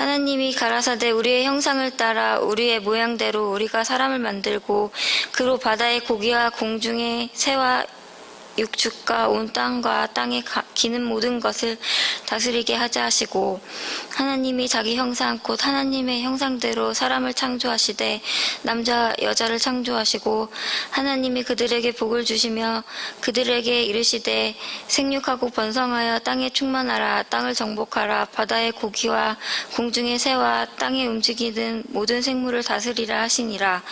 하나님이 가라사대 우리의 형상을 따라 우리의 모양대로 우리가 사람을 만들고 그로 바다의 고기와 공중의 새와 육축과 온 땅과 땅에 기는 모든 것을 다스리게 하자 하시고 하나님이 자기 형상 곧 하나님의 형상대로 사람을 창조하시되 남자와 여자를 창조하시고 하나님이 그들에게 복을 주시며 그들에게 이르시되 생육하고 번성하여 땅에 충만하라 땅을 정복하라 바다의 고기와 공중의 새와 땅에 움직이는 모든 생물을 다스리라 하시니라.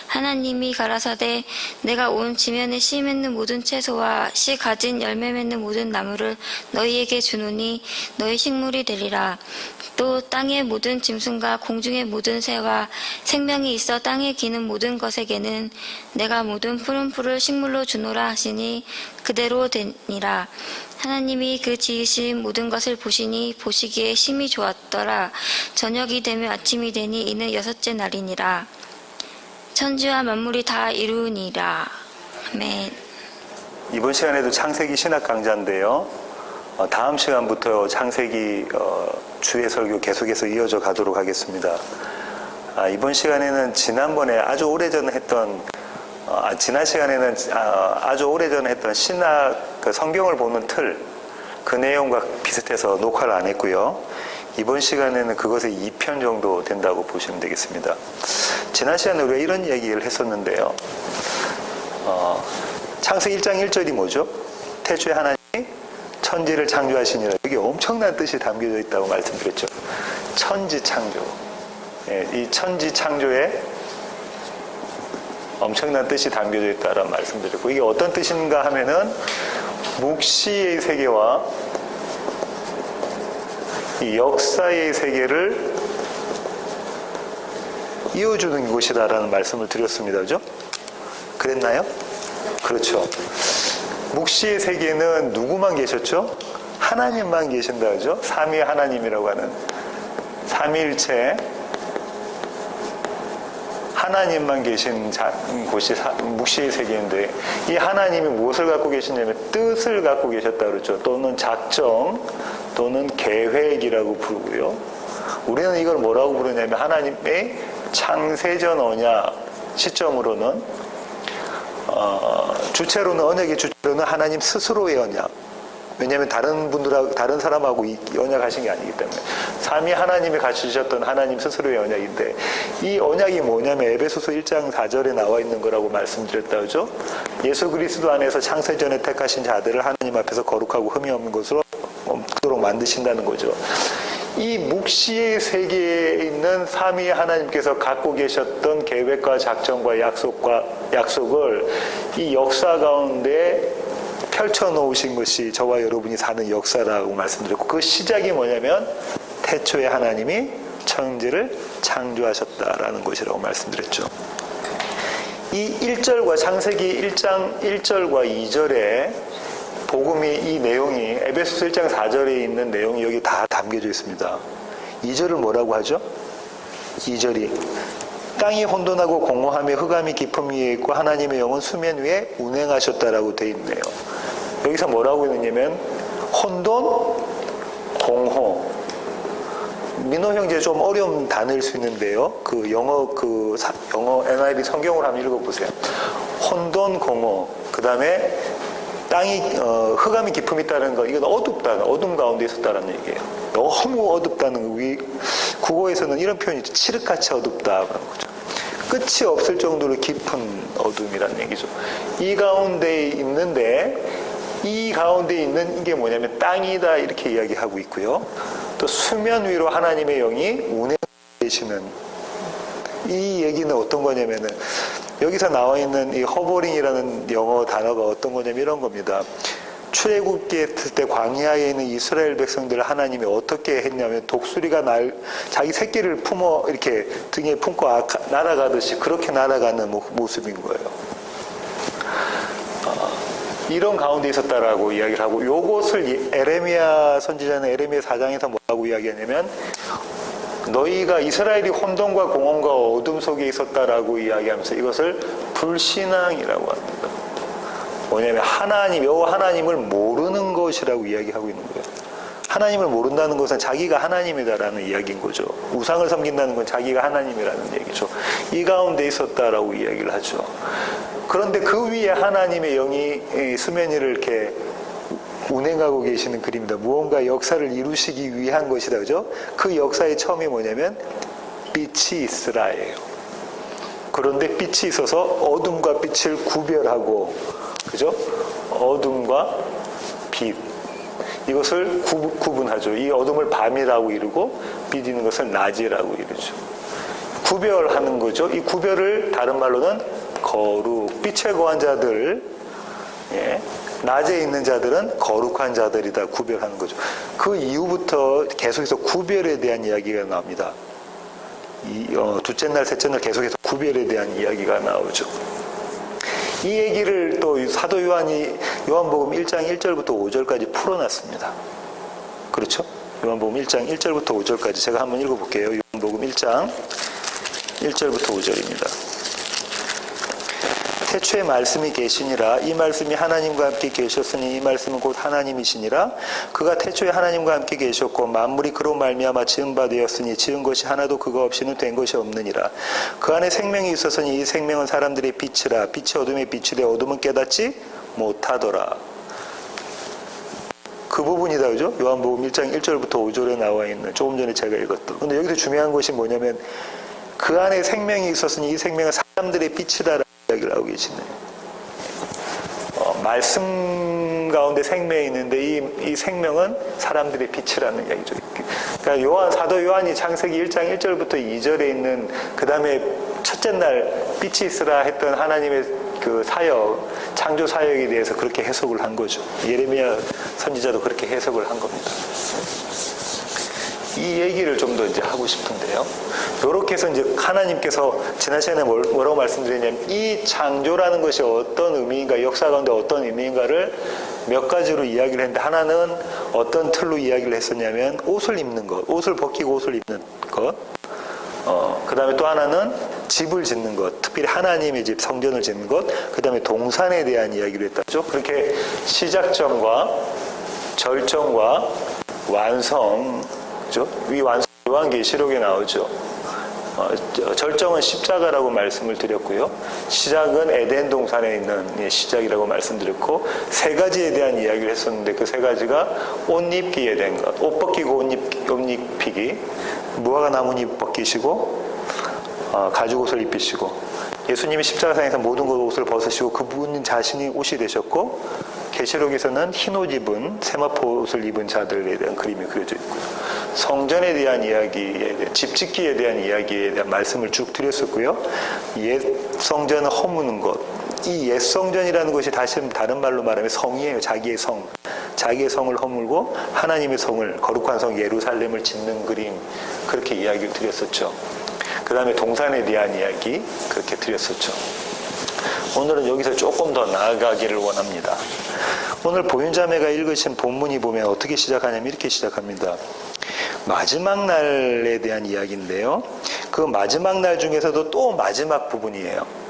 하나님이 가라사대 내가 온 지면에 씨 맺는 모든 채소와 씨 가진 열매 맺는 모든 나무를 너희에게 주노니 너희 식물이 되리라. 또 땅의 모든 짐승과 공중의 모든 새와 생명이 있어 땅에 기는 모든 것에게는 내가 모든 푸른 풀을 식물로 주노라 하시니 그대로 되니라. 하나님이 그 지으신 모든 것을 보시니 보시기에 심히 좋았더라. 저녁이 되며 아침이 되니 이는 여섯째 날이니라. 천지와 만물이 다 이루니라. 아멘. 이번 시간에도 창세기 신학 강좌인데요. 다음 시간부터 창세기 주의 설교 계속해서 이어져 가도록 하겠습니다. 이번 시간에는 지난번에 아주 오래전에 했던 지난 시간에는 아주 오래전에 했던 신학 성경을 보는 틀 그 내용과 비슷해서 녹화를 안 했고요. 이번 시간에는 그것의 2편 정도 된다고 보시면 되겠습니다. 지난 시간에 우리가 이런 얘기를 했었는데요. 창세기 1장 1절이 뭐죠? 태초에 하나님이 천지를 창조하시니라. 여기 엄청난 뜻이 담겨져 있다고 말씀드렸죠. 천지 창조. 이 천지 창조에 엄청난 뜻이 담겨져 있다라는 말씀드렸고, 이게 어떤 뜻인가 하면은 묵시의 세계와 이 역사의 세계를 이어주는 곳이다라는 말씀을 드렸습니다. 그죠? 그랬나요? 그렇죠. 묵시의 세계는 누구만 계셨죠? 하나님만 계신다. 그죠? 삼위 하나님이라고 하는 삼위일체 하나님만 계신 곳이 묵시의 세계인데, 이 하나님이 무엇을 갖고 계시냐면 뜻을 갖고 계셨다 그러죠. 또는 작정 또는 계획이라고 부르고요. 우리는 이걸 뭐라고 부르냐면 하나님의 창세전 언약 시점으로는 주체로는 언약의 주체로는 하나님 스스로의 언약. 왜냐하면 다른 분들하고 다른 사람하고 언약하신 게 아니기 때문에 삼위 하나님이 같이 주셨던 하나님 스스로의 언약인데, 이 언약이 뭐냐면 에베소서 1장 4절에 나와 있는 거라고 말씀드렸다 그죠? 예수 그리스도 안에서 창세전에 택하신 자들을 하나님 앞에서 거룩하고 흠이 없는 것으로 없도록 만드신다는 거죠. 이 묵시의 세계에 있는 삼위 하나님께서 갖고 계셨던 계획과 작정과 약속을 이 역사 가운데 펼쳐놓으신 것이 저와 여러분이 사는 역사라고 말씀드렸고, 그 시작이 뭐냐면 태초에 하나님이 천지를 창조하셨다라는 것이라고 말씀드렸죠. 이 1절과 창세기 1장 1절과 2절에 복음이 이 내용이 에베소서 1장 4절에 있는 내용이 여기 다 담겨져 있습니다. 2절을 뭐라고 하죠? 2절이 땅이 혼돈하고 공허하며 흑암이 깊음 위에 있고 하나님의 영은 수면 위에 운행하셨다라고 되어 있네요. 여기서 뭐라고 있느냐면 혼돈, 공허. 민호 형제 좀 어려운 단어일 수 있는데요. 영어 NIV 성경을 한번 읽어보세요. 혼돈, 공허. 그 다음에 땅이 흑암이 깊음이 있다는 거, 이건 어둡다는, 어둠 가운데 있었다는 얘기예요. 너무 어둡다는 거. 국어에서는 이런 표현이 있죠. 칠흑같이 어둡다 그런 거죠. 끝이 없을 정도로 깊은 어둠이라는 얘기죠. 이 가운데 있는데, 이 가운데 있는 게 뭐냐면 땅이다 이렇게 이야기하고 있고요. 또 수면 위로 하나님의 영이 운행하고 계시는, 이 얘기는 어떤 거냐면은 여기서 나와 있는 이 허버링이라는 영어 단어가 어떤 거냐면 이런 겁니다. 출애굽기에 있을 때 광야에 있는 이스라엘 백성들을 하나님이 어떻게 했냐면 독수리가 자기 새끼를 품어 이렇게 등에 품고 날아가듯이 그렇게 날아가는 모습인 거예요. 이런 가운데 있었다라고 이야기를 하고, 요것을 에레미야 선지자는 에레미야 4장에서 뭐라고 이야기하냐면 너희가 이스라엘이 혼돈과 공허과 어둠 속에 있었다라고 이야기하면서 이것을 불신앙이라고 합니다. 뭐냐면 여호와 하나님을 모르는 것이라고 이야기하고 있는 거예요. 하나님을 모른다는 것은 자기가 하나님이다라는 이야기인 거죠. 우상을 섬긴다는 건 자기가 하나님이라는 얘기죠. 이 가운데 있었다라고 이야기를 하죠. 그런데 그 위에 하나님의 영이 수면 위를 이렇게 운행하고 계시는 그림입니다. 무언가 역사를 이루시기 위한 것이다. 그죠? 그 역사의 처음이 뭐냐면 빛이 있으라예요. 그런데 빛이 있어서 어둠과 빛을 구별하고, 그죠? 어둠과 빛. 이것을 구분하죠. 이 어둠을 밤이라고 이루고 빛 있는 것을 낮이라고 이루죠. 구별하는 거죠. 이 구별을 다른 말로는 거룩, 빛에 거한 자들, 예, 낮에 있는 자들은 거룩한 자들이다 구별하는 거죠. 그 이후부터 계속해서 구별에 대한 이야기가 나옵니다. 둘째 날, 셋째 날 계속해서 구별에 대한 이야기가 나오죠. 이 얘기를 또 사도 요한이 요한복음 1장 1절부터 5절까지 풀어놨습니다. 그렇죠? 요한복음 1장 1절부터 5절까지 제가 한번 읽어볼게요. 요한복음 1장 1절부터 5절입니다. 태초에 말씀이 계시니라. 이 말씀이 하나님과 함께 계셨으니 이 말씀은 곧 하나님이시니라. 그가 태초에 하나님과 함께 계셨고 만물이 그로 말미암아 지은 바 되었으니 지은 것이 하나도 그가 없이는 된 것이 없느니라. 그 안에 생명이 있었으니 이 생명은 사람들의 빛이라. 빛이 어둠에 비추되 어둠은 깨닫지 못하더라. 그 부분이다, 그죠? 요한복음 1장 1절부터 5절에 나와 있는, 조금 전에 제가 읽었던. 근데 여기서 중요한 것이 뭐냐면 그 안에 생명이 있었으니 이 생명은 사람들의 빛이다 이야기를 하고 계시네요. 말씀 가운데 생명이 있는데 이 생명은 사람들의 빛이라는 이야기죠. 그러니까 사도 요한이 창세기 1장 1절부터 2절에 있는 그 다음에 첫째 날 빛이 있으라 했던 하나님의 그 사역, 창조 사역에 대해서 그렇게 해석을 한 거죠. 예레미야 선지자도 그렇게 해석을 한 겁니다. 이 얘기를 좀 더 이제 하고 싶은데요. 이렇게 해서 이제 하나님께서 지난 시간에 뭐라고 말씀드렸냐면 이 창조라는 것이 어떤 의미인가, 역사 가운데 어떤 의미인가를 몇 가지로 이야기를 했는데, 하나는 어떤 틀로 이야기를 했었냐면 옷을 입는 것, 옷을 벗기고 옷을 입는 것. 그 다음에 또 하나는 집을 짓는 것, 특별히 하나님의 집, 성전을 짓는 것. 그 다음에 동산에 대한 이야기를 했다죠. 그렇게 시작점과 절정과 완성, 그죠? 이 완성 요한계시록에 나오죠. 절정은 십자가라고 말씀을 드렸고요. 시작은 에덴 동산에 있는 시작이라고 말씀드렸고, 세 가지에 대한 이야기를 했었는데 그 세 가지가 옷 입기에 대한 것, 옷 벗기고 옷 입히기, 무화과 나뭇잎 벗기시고 가죽옷을 입히시고, 예수님이 십자가상에서 모든 옷을 벗으시고 그분 자신이 옷이 되셨고, 계시록에서는 흰 옷 입은 세마포 옷을 입은 자들에 대한 그림이 그려져 있고요. 성전에 대한 이야기에 대한, 집 짓기에 대한 이야기에 대한 말씀을 쭉 드렸었고요. 옛 성전을 허무는 것, 이 옛 성전이라는 것이 다시 다른 말로 말하면 성이에요. 자기의 성, 자기의 성을 허물고 하나님의 성을, 거룩한 성 예루살렘을 짓는 그림, 그렇게 이야기를 드렸었죠. 그 다음에 동산에 대한 이야기 그렇게 드렸었죠. 오늘은 여기서 조금 더 나아가기를 원합니다. 오늘 보윤자매가 읽으신 본문이 보면 어떻게 시작하냐면 이렇게 시작합니다. 마지막 날에 대한 이야기인데요. 그 마지막 날 중에서도 또 마지막 부분이에요.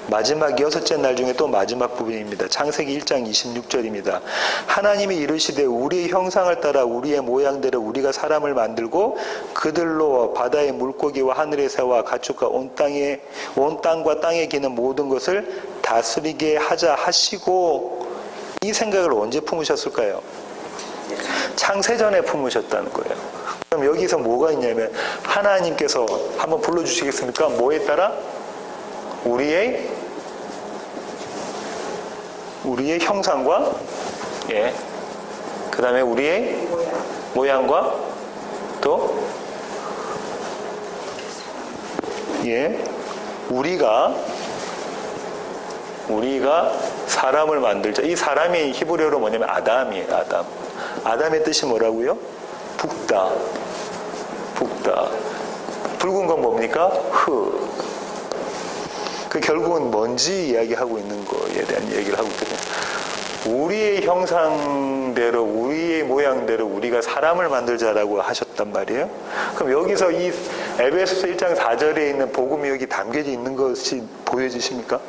마지막 여섯째 날 중에 또 마지막 부분입니다. 창세기 1장 26절입니다. 하나님이 이르시되 우리의 형상을 따라 우리의 모양대로 우리가 사람을 만들고 그들로 바다의 물고기와 하늘의 새와 가축과 온 땅과 땅에 기는 모든 것을 다스리게 하자 하시고, 이 생각을 언제 품으셨을까요? 창세전에 품으셨다는 거예요. 그럼 여기서 뭐가 있냐면 하나님께서 한번 불러주시겠습니까? 뭐에 따라? 우리의 형상과, 예, 그 다음에 우리의 모양과 또, 예, 우리가 사람을 만들자. 이 사람이 히브리어로 뭐냐면 아담이에요. 아담. 아담의 뜻이 뭐라고요? 붓다. 붉은 건 뭡니까? 흙. 그 결국은 먼지 이야기하고 있는 거에 대한 얘기를 하고 있거든요. 우리의 형상대로, 우리의 모양대로 우리가 사람을 만들자라고 하셨단 말이에요. 그럼 여기서 이 에베소서 1장 4절에 있는 복음이 여기 담겨져 있는 것이 보여지십니까?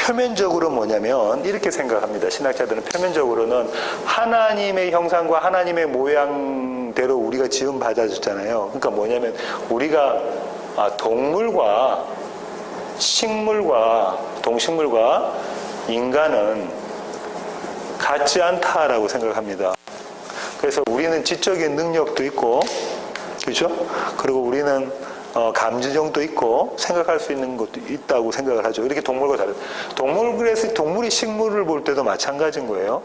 표면적으로 뭐냐면 이렇게 생각합니다. 신학자들은 표면적으로는 하나님의 형상과 하나님의 모양대로 우리가 지음 받아줬잖아요. 그러니까 뭐냐면 우리가 동물과 식물과 동식물과 인간은 같지 않다라고 생각합니다. 그래서 우리는 지적인 능력도 있고, 그렇죠? 그리고 우리는 감지정도 있고 생각할 수 있는 것도 있다고 생각을 하죠. 이렇게 동물과 다르죠. 그래서 동물이 식물을 볼 때도 마찬가지인 거예요.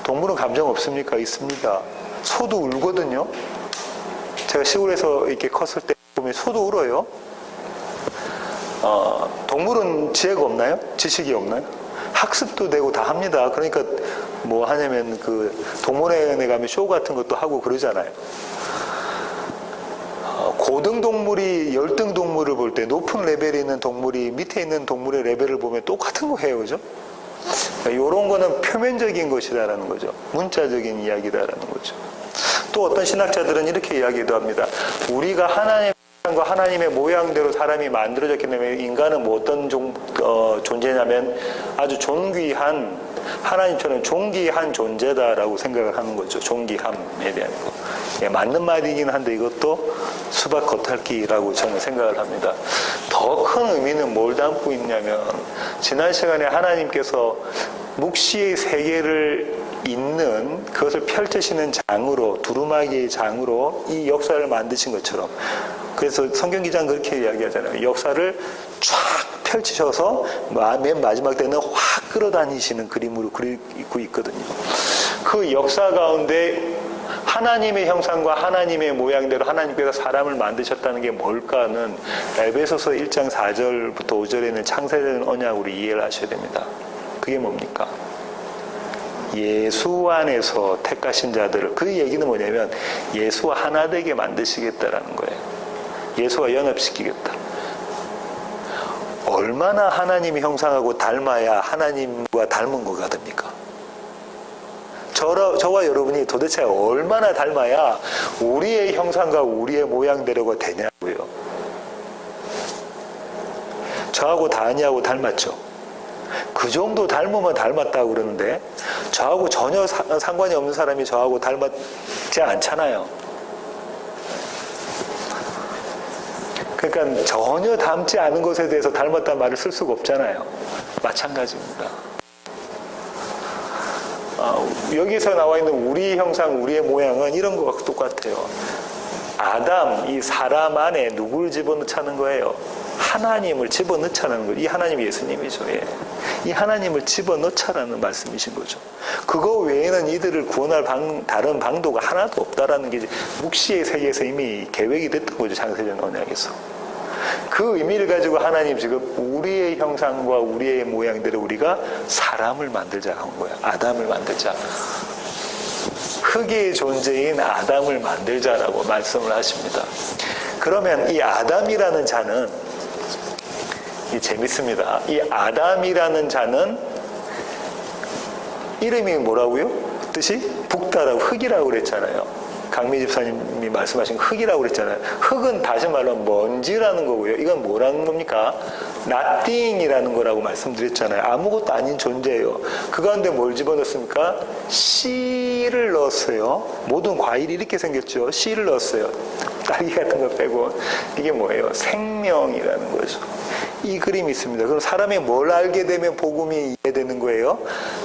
동물은 감정 없습니까? 있습니다. 소도 울거든요. 제가 시골에서 이렇게 컸을 때 보면 소도 울어요. 동물은 지혜가 없나요? 지식이 없나요? 학습도 되고 다 합니다. 그러니까 뭐 하냐면 그 동물원에 가면 쇼 같은 것도 하고 그러잖아요. 고등 동물이 열등 동물을 볼 때 높은 레벨에 있는 동물이 밑에 있는 동물의 레벨을 보면 똑같은 거 해요. 그죠? 이런 거는 표면적인 것이다라는 거죠. 문자적인 이야기다라는 거죠. 또 어떤 신학자들은 이렇게 이야기도 합니다. 우리가 하나님과 하나님의 모양대로 사람이 만들어졌기 때문에 인간은 뭐 어떤 존재냐면 아주 존귀한 하나님처럼 존귀한 존재다라고 생각을 하는 거죠. 존귀함에 대한 거. 예, 맞는 말이긴 한데 이것도 수박 겉핥기라고 저는 생각을 합니다. 더 큰 의미는 뭘 담고 있냐면 지난 시간에 하나님께서 묵시의 세계를 있는 그것을 펼치시는 장으로 두루마기의 장으로 이 역사를 만드신 것처럼 그래서 성경 기자는 그렇게 이야기하잖아요. 역사를 쫙 펼치셔서 맨 마지막 때는 확 끌어다니시는 그림으로 그리고 있거든요. 그 역사 가운데 하나님의 형상과 하나님의 모양대로 하나님께서 사람을 만드셨다는 게 뭘까는 에베소서 1장 4절부터 5절에 있는 창세전 언약으로 이해를 하셔야 됩니다. 그게 뭡니까? 예수 안에서 택하신 자들을, 그 얘기는 뭐냐면 예수와 하나 되게 만드시겠다라는 거예요. 예수와 연합시키겠다. 얼마나 하나님의 형상하고 닮아야 하나님과 닮은 거가 됩니까? 저와 여러분이 도대체 얼마나 닮아야 우리의 형상과 우리의 모양대로가 되냐고요. 저하고 다니하고 닮았죠. 그 정도 닮으면 닮았다고 그러는데 저하고 전혀 상관이 없는 사람이 저하고 닮았지 않잖아요. 그러니까 전혀 닮지 않은 것에 대해서 닮았다는 말을 쓸 수가 없잖아요. 마찬가지입니다. 여기서 나와 있는 우리 형상, 우리의 모양은 이런 것과 똑같아요. 아담, 이 사람 안에 누구를 집어넣자는 거예요? 하나님을 집어넣자는 거예요. 이 하나님이 예수님이죠. 예. 이 하나님을 집어넣자라는 말씀이신 거죠. 그거 외에는 이들을 구원할 다른 방도가 하나도 없다라는 게 묵시의 세계에서 이미 계획이 됐던 거죠. 창세전 언약에서. 그 의미를 가지고 하나님 지금 우리의 형상과 우리의 모양대로 우리가 사람을 만들자 한 거예요. 아담을 만들자. 흙의 존재인 아담을 만들자라고 말씀을 하십니다. 그러면 이 아담이라는 자는 재밌습니다. 이 아담이라는 자는 이름이 뭐라고요? 뜻이 북다라고 흙이라고 그랬잖아요. 강미 집사님이 말씀하신 흙이라고 그랬잖아요. 흙은 다시 말로 먼지라는 거고요. 이건 뭐라는 겁니까? nothing이라는 거라고 말씀드렸잖아요. 아무것도 아닌 존재예요. 그 가운데 뭘 집어넣습니까? 씨를 넣었어요. 모든 과일이 이렇게 생겼죠. 씨를 넣었어요. 딸기 같은 거 빼고. 이게 뭐예요? 생명이라는 거죠. 이 그림이 있습니다. 그럼 사람이 뭘 알게 되면 복음이 이해되는 거예요?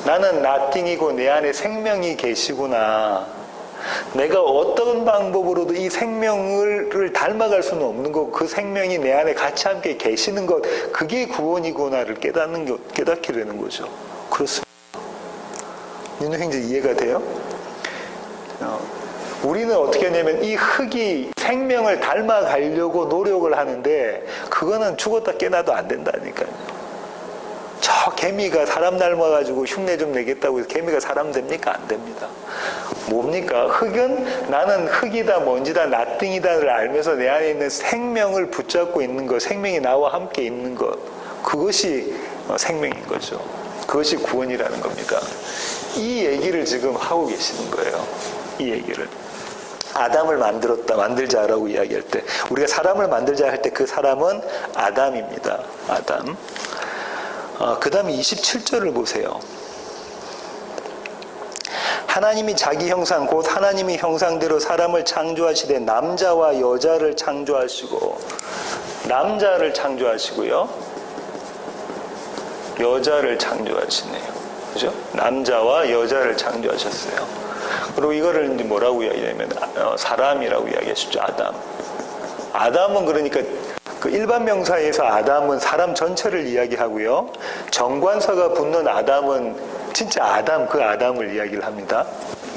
나는 nothing이고 내 안에 생명이 계시구나. 내가 어떤 방법으로도 이 생명을 닮아갈 수는 없는 것, 그 생명이 내 안에 같이 함께 계시는 것, 그게 구원이구나를 깨닫게 되는 거죠. 그렇습니다. 윤호 형제 이해가 돼요? 우리는 어떻게 하냐면 이 흙이 생명을 닮아가려고 노력을 하는데 그거는 죽었다 깨나도 안 된다니까요. 저 개미가 사람 닮아가지고 흉내 좀 내겠다고 해서 개미가 사람 됩니까? 안 됩니다. 뭡니까? 흙은 나는 흙이다, 먼지다, 나띵이다를 알면서 내 안에 있는 생명을 붙잡고 있는 것, 생명이 나와 함께 있는 것, 그것이 생명인 거죠. 그것이 구원이라는 겁니다. 이 얘기를 지금 하고 계시는 거예요. 이 얘기를. 아담을 만들자라고 이야기할 때, 우리가 사람을 만들자 할 때 그 사람은 아담입니다. 아담. 그 다음에 27절을 보세요. 하나님이 자기 형상 곧 하나님의 형상대로 사람을 창조하시되 남자와 여자를 창조하시고 남자를 창조하시고요. 여자를 창조하시네요. 그죠? 남자와 여자를 창조하셨어요. 그리고 이거를 이제 뭐라고 이야기하냐면 사람이라고 이야기하시죠. 아담. 아담은 그러니까 그 일반 명사에서 아담은 사람 전체를 이야기하고요. 정관사가 붙는 아담은 진짜 아담, 그 아담을 이야기를 합니다.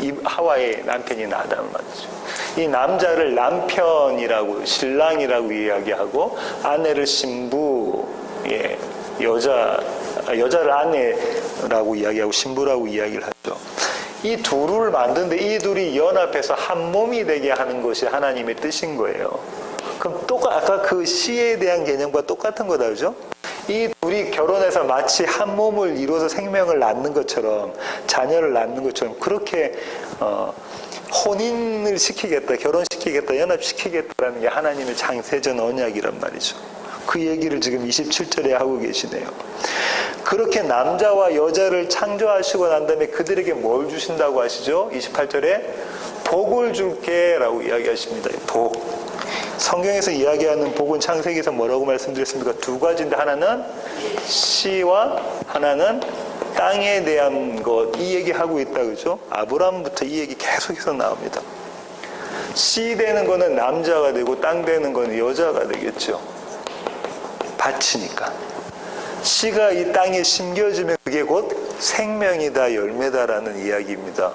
이 하와의 남편인 아담을 말이죠. 이 남자를 남편이라고, 신랑이라고 이야기하고, 아내를 신부, 예, 여자를 아내라고 이야기하고, 신부라고 이야기를 하죠. 이 둘을 만드는데 이 둘이 연합해서 한 몸이 되게 하는 것이 하나님의 뜻인 거예요. 그럼 아까 그 씨에 대한 개념과 똑같은 거다, 그죠? 이 둘이 결혼해서 마치 한 몸을 이루어서 생명을 낳는 것처럼, 자녀를 낳는 것처럼, 그렇게, 혼인을 시키겠다, 결혼시키겠다, 연합시키겠다라는 게 하나님의 창세전 언약이란 말이죠. 그 얘기를 지금 27절에 하고 계시네요. 그렇게 남자와 여자를 창조하시고 난 다음에 그들에게 뭘 주신다고 하시죠? 28절에 복을 줄게 라고 이야기하십니다. 복. 성경에서 이야기하는 복은 창세기에서 뭐라고 말씀드렸습니까? 두 가지인데 하나는 씨와 하나는 땅에 대한 것, 이 얘기하고 있다, 그죠? 아브라함부터 이 얘기 계속해서 나옵니다. 씨 되는 거는 남자가 되고 땅 되는 거는 여자가 되겠죠. 밭이니까. 씨가 이 땅에 심겨지면 그게 곧 생명이다, 열매다라는 이야기입니다.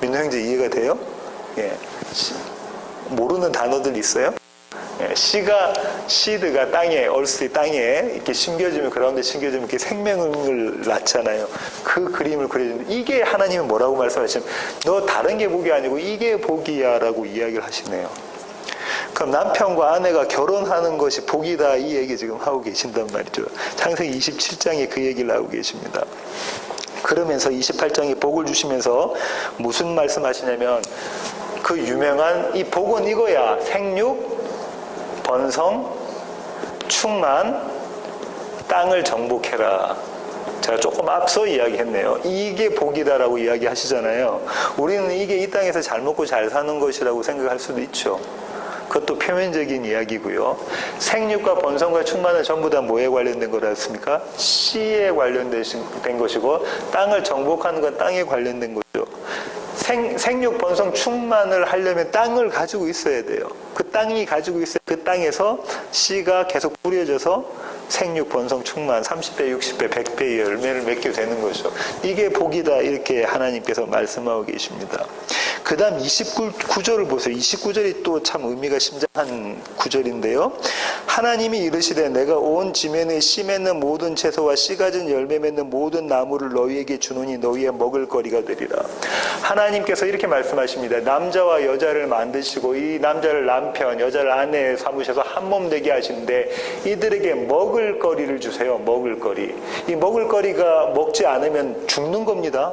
민호 형제 이해가 돼요? 예. 모르는 단어들 있어요? 예. 시드가 땅에, 얼스의 땅에 이렇게 심겨지면, 그라운드에 심겨지면 이렇게 생명을 낳잖아요. 그 그림을 그려주는데, 이게 하나님은 뭐라고 말씀하시면, 너 다른 게 복이 아니고 이게 복이야 라고 이야기를 하시네요. 그럼 남편과 아내가 결혼하는 것이 복이다, 이 얘기 지금 하고 계신단 말이죠. 창세기 27장에 그 얘기를 하고 계십니다. 그러면서 28장에 복을 주시면서 무슨 말씀하시냐면, 그 유명한 이 복은 이거야. 생육, 번성, 충만, 땅을 정복해라. 제가 조금 앞서 이야기했네요. 이게 복이다라고 이야기하시잖아요. 우리는 이게 이 땅에서 잘 먹고 잘 사는 것이라고 생각할 수도 있죠. 그것도 표면적인 이야기고요. 생육과 번성과 충만은 전부 다 뭐에 관련된 거라습니까? 씨에 관련된 것이고, 땅을 정복하는 건 땅에 관련된 거죠. 생육, 번성, 충만을 하려면 땅을 가지고 있어야 돼요. 그 땅이 가지고 있어야 그 땅에서 씨가 계속 뿌려져서 생육, 번성, 충만, 30배, 60배, 100배의 열매를 맺게 되는 거죠. 이게 복이다, 이렇게 하나님께서 말씀하고 계십니다. 그 다음 29절을 보세요. 29절이 또 참 의미가 심장한 구절인데요. 하나님이 이르시되 내가 온 지면에 씨 맺는 모든 채소와 씨 가진 열매 맺는 모든 나무를 너희에게 주노니 너희의 먹을 거리가 되리라. 하나님께서 이렇게 말씀하십니다. 남자와 여자를 만드시고 이 남자를 남편, 여자를 아내 삼으셔서 한 몸 되게 하시는데 이들에게 먹을 거리를 주세요. 먹을 거리. 이 먹을 거리가 먹지 않으면 죽는 겁니다.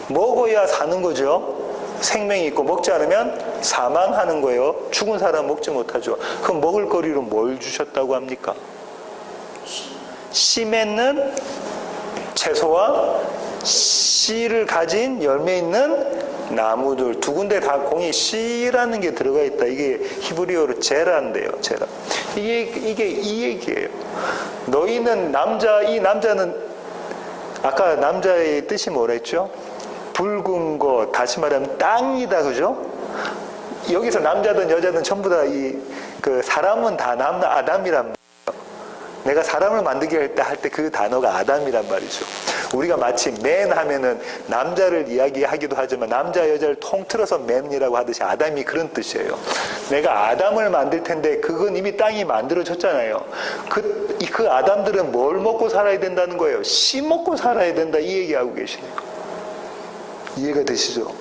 먹어야 사는 거죠. 생명이 있고 먹지 않으면 사망하는 거예요. 죽은 사람 먹지 못하죠. 그럼 먹을 거리로 뭘 주셨다고 합니까? 씨 맺는 채소와 씨를 가진 열매 있는 나무들 두 군데 다 공이 씨라는 게 들어가 있다. 이게 히브리어로 제라인데요. 제라. 이게 이 얘기예요. 너희는 이 남자는 아까 남자의 뜻이 뭐라 했죠? 붉은 거, 다시 말하면 땅이다, 그죠? 여기서 남자든 여자든 전부 다 그 사람은 다 아담이란 말이에요. 내가 사람을 만들게 할 때 그 단어가 아담이란 말이죠. 우리가 마치 맨 하면은 남자를 이야기하기도 하지만 남자 여자를 통틀어서 맨이라고 하듯이 아담이 그런 뜻이에요. 내가 아담을 만들 텐데 그건 이미 땅이 만들어졌잖아요. 그 아담들은 뭘 먹고 살아야 된다는 거예요? 씨 먹고 살아야 된다, 이 얘기하고 계시네요. 이해가 되시죠?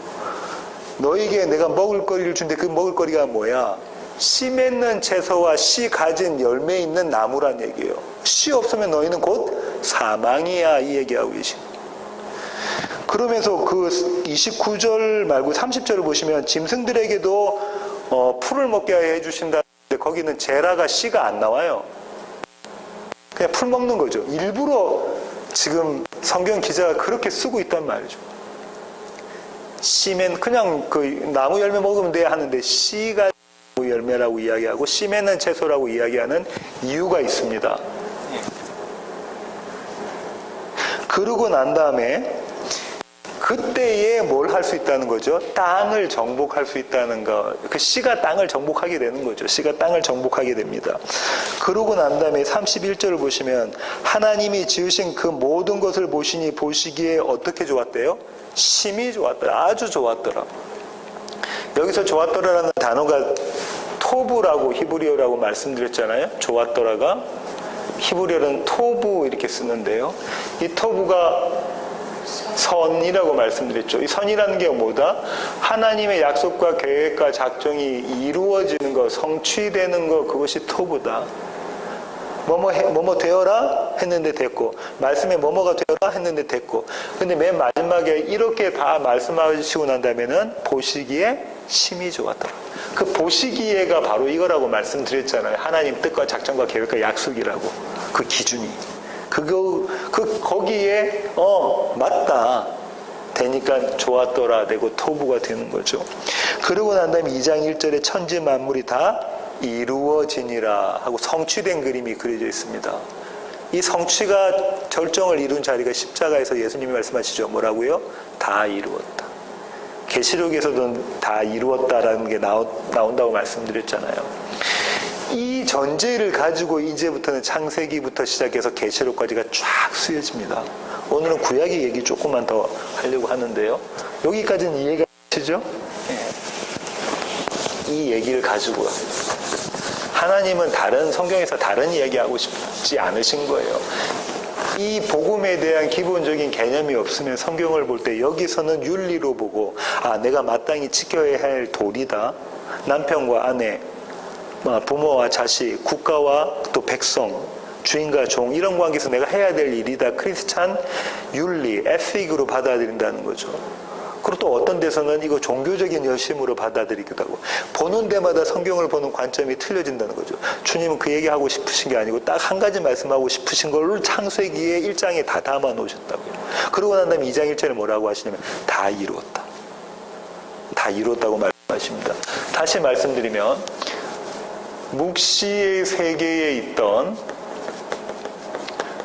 너에게 내가 먹을 거리를 준데 그 먹을 거리가 뭐야? 씨 맺는 채소와 씨 가진 열매 있는 나무란 얘기예요. 씨 없으면 너희는 곧 사망이야, 이 얘기하고 계십니다. 그러면서 그 29절 말고 30절을 보시면 짐승들에게도 풀을 먹게 해주신다는데 거기는 제라가 씨가 안 나와요. 그냥 풀 먹는 거죠. 일부러 지금 성경 기자가 그렇게 쓰고 있단 말이죠. 씨면 그냥 그 나무 열매 먹으면 돼 하는데 씨가 나무 열매라고 이야기하고 씨 맺는 채소라고 이야기하는 이유가 있습니다. 그러고 난 다음에 그때에 뭘 할 수 있다는 거죠? 땅을 정복할 수 있다는 거. 그 씨가 땅을 정복하게 되는 거죠. 씨가 땅을 정복하게 됩니다. 그러고 난 다음에 31절을 보시면 하나님이 지으신 그 모든 것을 보시니 보시기에 어떻게 좋았대요? 심히 좋았더라. 아주 좋았더라. 여기서 좋았더라라는 단어가 토브라고 히브리어라고 말씀드렸잖아요. 좋았더라가 히브리어는 토부 이렇게 쓰는데요. 이 토부가 선이라고 말씀드렸죠. 이 선이라는 게 뭐다? 하나님의 약속과 계획과 작정이 이루어지는 것, 성취되는 것, 그것이 토부다. 뭐뭐 되어라 했는데 됐고, 말씀에 뭐뭐가 되어라 했는데 됐고, 근데 맨 마지막에 이렇게 다 말씀하시고 난 다음에는 보시기에 심히 좋았더라. 그 보시기에가 바로 이거라고 말씀드렸잖아요. 하나님 뜻과 작정과 계획과 약속이라고. 그 기준이. 거기에, 맞다. 되니까 좋았더라 되고 토부가 되는 거죠. 그러고 난 다음에 2장 1절에 천지 만물이 다 이루어지니라 하고 성취된 그림이 그려져 있습니다. 이 성취가 절정을 이룬 자리가 십자가에서 예수님이 말씀하시죠. 뭐라고요? 다 이루었다. 계시록에서도 다 이루었다라는 게 나온다고 말씀드렸잖아요. 이 전제를 가지고 이제부터는 창세기부터 시작해서 계시록까지가 쫙 쓰여집니다. 오늘은 구약의 얘기 조금만 더 하려고 하는데요. 여기까지는 이해가 되시죠? 이 얘기를 가지고 하나님은 성경에서 다른 이야기하고 싶지 않으신 거예요. 이 복음에 대한 기본적인 개념이 없으면 성경을 볼 때 여기서는 윤리로 보고 내가 마땅히 지켜야 할 도리다. 남편과 아내, 부모와 자식, 국가와 또 백성, 주인과 종 이런 관계에서 내가 해야 될 일이다. 크리스찬 윤리, 에틱으로 받아들인다는 거죠. 그리고 또 어떤 데서는 이거 종교적인 열심으로 받아들이기도 하고 보는 데마다 성경을 보는 관점이 틀려진다는 거죠. 주님은 그 얘기하고 싶으신 게 아니고 딱 한 가지 말씀하고 싶으신 걸 창세기에 1장에 다 담아 놓으셨다고요. 그러고 난 다음에 2장 1절에 뭐라고 하시냐면 다 이루었다. 다 이루었다고 말씀하십니다. 다시 말씀드리면 묵시의 세계에 있던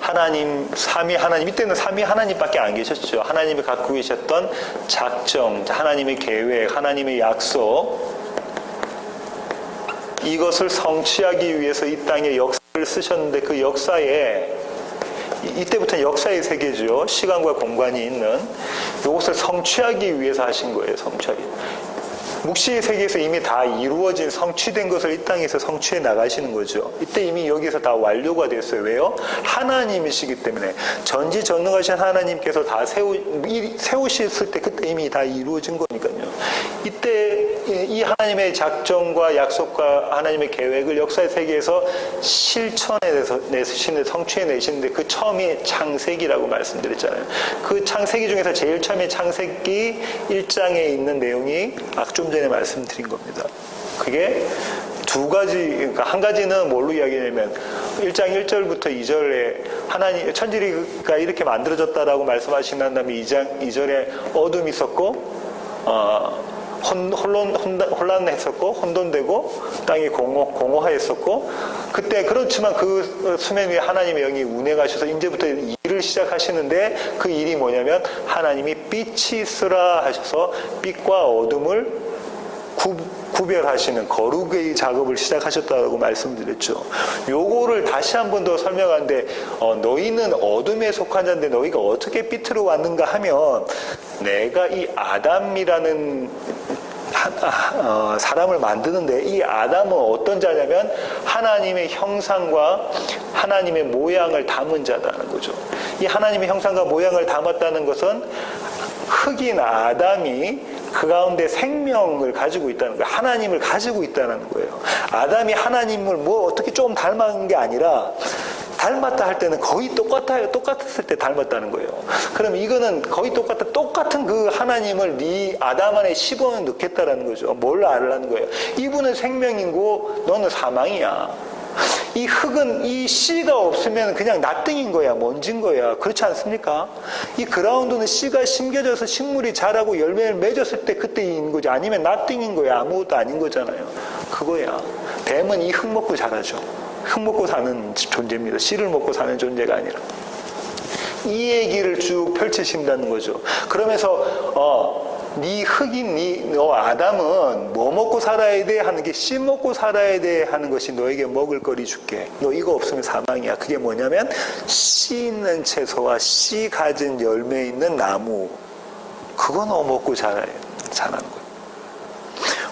하나님, 삼위 하나님, 이때는 삼위 하나님밖에 안 계셨죠. 하나님이 갖고 계셨던 작정, 하나님의 계획, 하나님의 약속, 이것을 성취하기 위해서 이 땅에 역사를 쓰셨는데 그 역사에 이때부터는 역사의 세계죠. 시간과 공간이 있는 이것을 성취하기 위해서 하신 거예요. 성취하기. 묵시의 세계에서 이미 다 이루어진 성취된 것을 이 땅에서 성취해 나가시는 거죠. 이때 이미 여기서 다 완료가 됐어요. 왜요? 하나님이시기 때문에 전지전능하신 하나님께서 다 세우셨을 때 그때 이미 다 이루어진 거니까요. 이때 이 하나님의 작정과 약속과 하나님의 계획을 역사의 세계에서 실천해내시는데 성취해내시는데 그 처음이 창세기라고 말씀드렸잖아요. 그 창세기 중에서 제일 처음에 창세기 1장에 있는 내용이 좀 전에 말씀드린 겁니다. 그게 두 가지, 그러니까 한 가지는 뭘로 이야기냐면 1장 1절부터 2절에 하나님, 천지가 이렇게 만들어졌다라고 말씀하신 다음에 2장 2절에 어둠이 있었고 혼란했었고 혼돈되고 땅이 공허하였었고 그때 그렇지만 그 수면 위에 하나님의 영이 운행하셔서 이제부터 일을 시작하시는데 그 일이 뭐냐면 하나님이 빛이 있으라 하셔서 빛과 어둠을 구별하시는 거룩의 작업을 시작하셨다고 말씀드렸죠. 요거를 다시 한 번 더 설명하는데 너희는 어둠에 속한 자인데 너희가 어떻게 빛으로 왔는가 하면 내가 이 아담이라는 사람을 만드는데 이 아담은 어떤 자냐면 하나님의 형상과 하나님의 모양을 담은 자다는 거죠. 이 하나님의 형상과 모양을 담았다는 것은 흑인 아담이 그 가운데 생명을 가지고 있다는 거예요. 하나님을 가지고 있다는 거예요. 아담이 하나님을 어떻게 좀 닮은 게 아니라 닮았다 할 때는 거의 똑같아요. 똑같았을 때 닮았다는 거예요. 그럼 이거는 거의 똑같은 그 하나님을 네 아담 안에 씹어 넣겠다라는 거죠. 뭘 알라는 거예요. 이분은 생명이고 너는 사망이야. 이 흙은 이 씨가 없으면 그냥 나띵인 거야, 먼지인 거야. 그렇지 않습니까? 이 그라운드는 씨가 심겨져서 식물이 자라고 열매를 맺었을 때 그때 있는 거지. 아니면 나띵인 거야, 아무것도 아닌 거잖아요. 그거야. 뱀은 이 흙 먹고 자라죠. 흙 먹고 사는 존재입니다. 씨를 먹고 사는 존재가 아니라. 이 얘기를 쭉 펼치신다는 거죠. 그러면서 네 흙인 너 아담은 뭐 먹고 살아야 돼 하는 게 씨 먹고 살아야 돼 하는 것이 너에게 먹을 거리 줄게. 너 이거 없으면 사망이야. 그게 뭐냐면 씨 있는 채소와 씨 가진 열매 있는 나무. 그거 너 먹고 자라는 거야.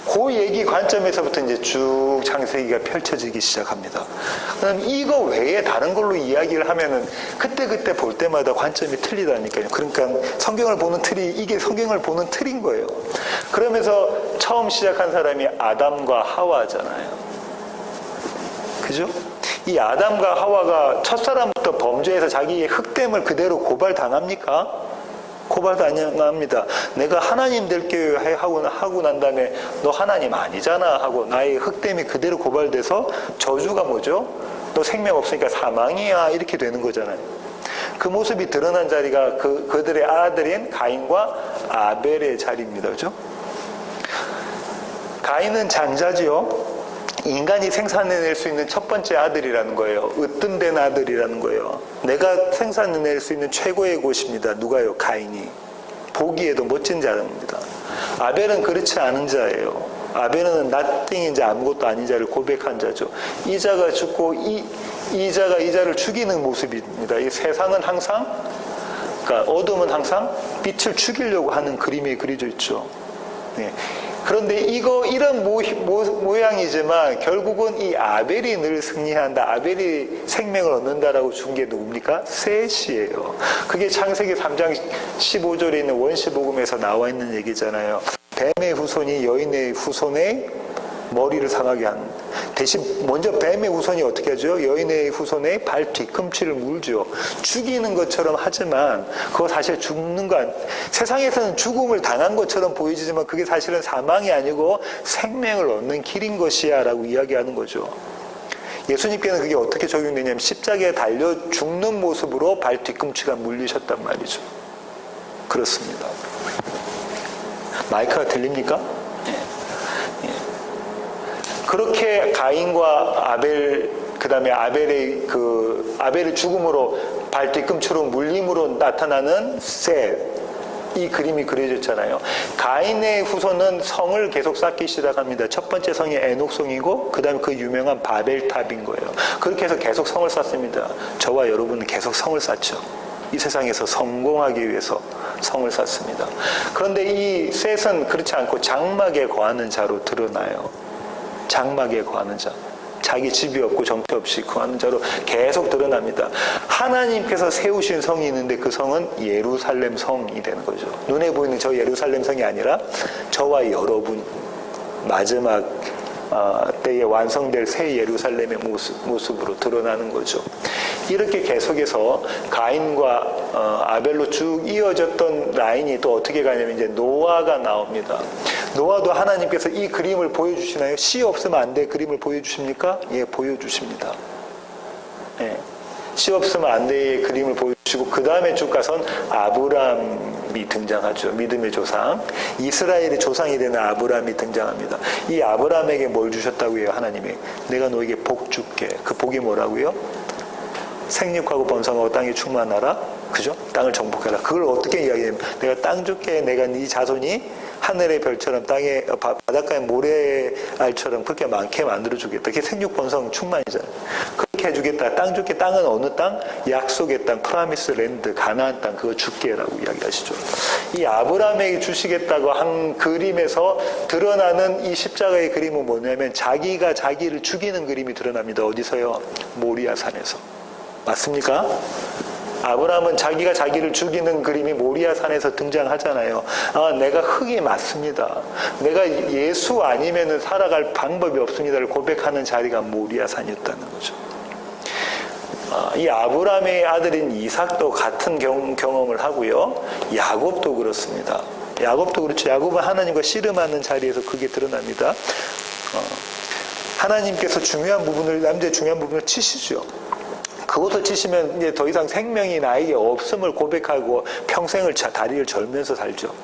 그 얘기 관점에서부터 이제 쭉 창세기가 펼쳐지기 시작합니다. 그럼 이거 외에 다른 걸로 이야기를 하면은 그때 볼 때마다 관점이 틀리다니까요. 그러니까 성경을 보는 틀이 이게 성경을 보는 틀인 거예요. 그러면서 처음 시작한 사람이 아담과 하와잖아요. 그죠? 이 아담과 하와가 첫사람부터 범죄해서 자기의 흑됨을 그대로 고발당합니까? 고발도 안 합니다. 내가 하나님 될게 하고 난 다음에 너 하나님 아니잖아 하고 나의 흑됨이 그대로 고발돼서 저주가 뭐죠? 너 생명 없으니까 사망이야 이렇게 되는 거잖아요. 그 모습이 드러난 자리가 그들의 아들인 가인과 아벨의 자리입니다. 그죠? 가인은 장자지요. 인간이 생산해낼 수 있는 첫 번째 아들이라는 거예요. 으뜸된 아들이라는 거예요. 내가 생산해낼 수 있는 최고의 곳입니다. 누가요? 가인이. 보기에도 멋진 자입니다. 아벨은 그렇지 않은 자예요. 아벨은 nothing인 자, 아무것도 아닌 자를 고백한 자죠. 이 자가 죽고 이 자가 이 자를 죽이는 모습입니다. 이 세상은 항상, 그러니까 어둠은 항상 빛을 죽이려고 하는 그림이 그려져 있죠. 네. 그런데 이런 모양이지만 결국은 이 아벨이 늘 승리한다. 아벨이 생명을 얻는다라고 준 게 누굽니까? 셋이에요. 그게 창세기 3장 15절에 있는 원시복음에서 나와 있는 얘기잖아요. 뱀의 후손이 여인의 후손의 머리를 상하게 하는. 대신 먼저 뱀의 후손이 어떻게 하죠? 여인의 후손의 발 뒤꿈치를 물죠. 죽이는 것처럼 하지만 그거 사실 죽는 거 세상에서는 죽음을 당한 것처럼 보이지만 그게 사실은 사망이 아니고 생명을 얻는 길인 것이야 라고 이야기하는 거죠. 예수님께는 그게 어떻게 적용되냐면 십자가에 달려 죽는 모습으로 발 뒤꿈치가 물리셨단 말이죠. 그렇습니다. 마이크가 들립니까? 그렇게 가인과 아벨, 그 다음에 아벨의 죽음으로 발 뒤꿈치로 물림으로 나타나는 셋, 이 그림이 그려졌잖아요. 가인의 후손은 성을 계속 쌓기 시작합니다. 첫 번째 성이 에녹성이고, 그 다음에 그 유명한 바벨탑인 거예요. 그렇게 해서 계속 성을 쌓습니다. 저와 여러분은 계속 성을 쌓죠. 이 세상에서 성공하기 위해서 성을 쌓습니다. 그런데 이 셋은 그렇지 않고 장막에 거하는 자로 드러나요. 장막에 거하는 자. 자기 집이 없고 정처 없이 거하는 자로 계속 드러납니다. 하나님께서 세우신 성이 있는데 그 성은 예루살렘 성이 되는 거죠. 눈에 보이는 저 예루살렘 성이 아니라 저와 여러분 마지막 때에 완성될 새 예루살렘의 모습으로 드러나는 거죠. 이렇게 계속해서 가인과 아벨로 쭉 이어졌던 라인이 또 어떻게 가냐면 이제 노아가 나옵니다. 노아도 하나님께서 이 그림을 보여주시나요? 씨 없으면 안 돼 그림을 보여주십니까? 예, 보여주십니다. 예. 씨 없으면 안 돼의 그림을 보여주시고 그 다음에 쭉 가선 아브라함이 등장하죠. 믿음의 조상. 이스라엘의 조상이 되는 아브라함이 등장합니다. 이 아브라함에게 뭘 주셨다고 해요? 하나님이. 내가 너에게 복 줄게. 그 복이 뭐라고요? 생육하고 번성하고 땅에 충만하라. 그죠? 땅을 정복해라. 그걸 어떻게 이야기해요? 내가 땅 줄게. 내가 네 자손이 하늘의 별처럼 땅에 바닷가의 모래알처럼 그렇게 많게 만들어주겠다. 그게 생육번성 충만이잖아요. 그렇게 해주겠다. 땅 줄게. 땅은 어느 땅? 약속의 땅, 프라미스 랜드, 가나안 땅 그거 줄게라고 이야기하시죠. 이 아브라함에게 주시겠다고 한 그림에서 드러나는 이 십자가의 그림은 뭐냐면 자기가 자기를 죽이는 그림이 드러납니다. 어디서요? 모리아산에서. 맞습니까? 아브라함은 자기가 자기를 죽이는 그림이 모리아산에서 등장하잖아요. 내가 흙이 맞습니다. 내가 예수 아니면 살아갈 방법이 없습니다를 고백하는 자리가 모리아산이었다는 거죠. 이 아브라함의 아들인 이삭도 같은 경험을 하고요. 야곱도 그렇습니다. 야곱도 그렇죠. 야곱은 하나님과 씨름하는 자리에서 그게 드러납니다. 하나님께서 중요한 부분을, 남자의 중요한 부분을 치시죠. 그것을 치시면 이제 더 이상 생명이 나에게 없음을 고백하고 평생을 다리를 절면서 살죠.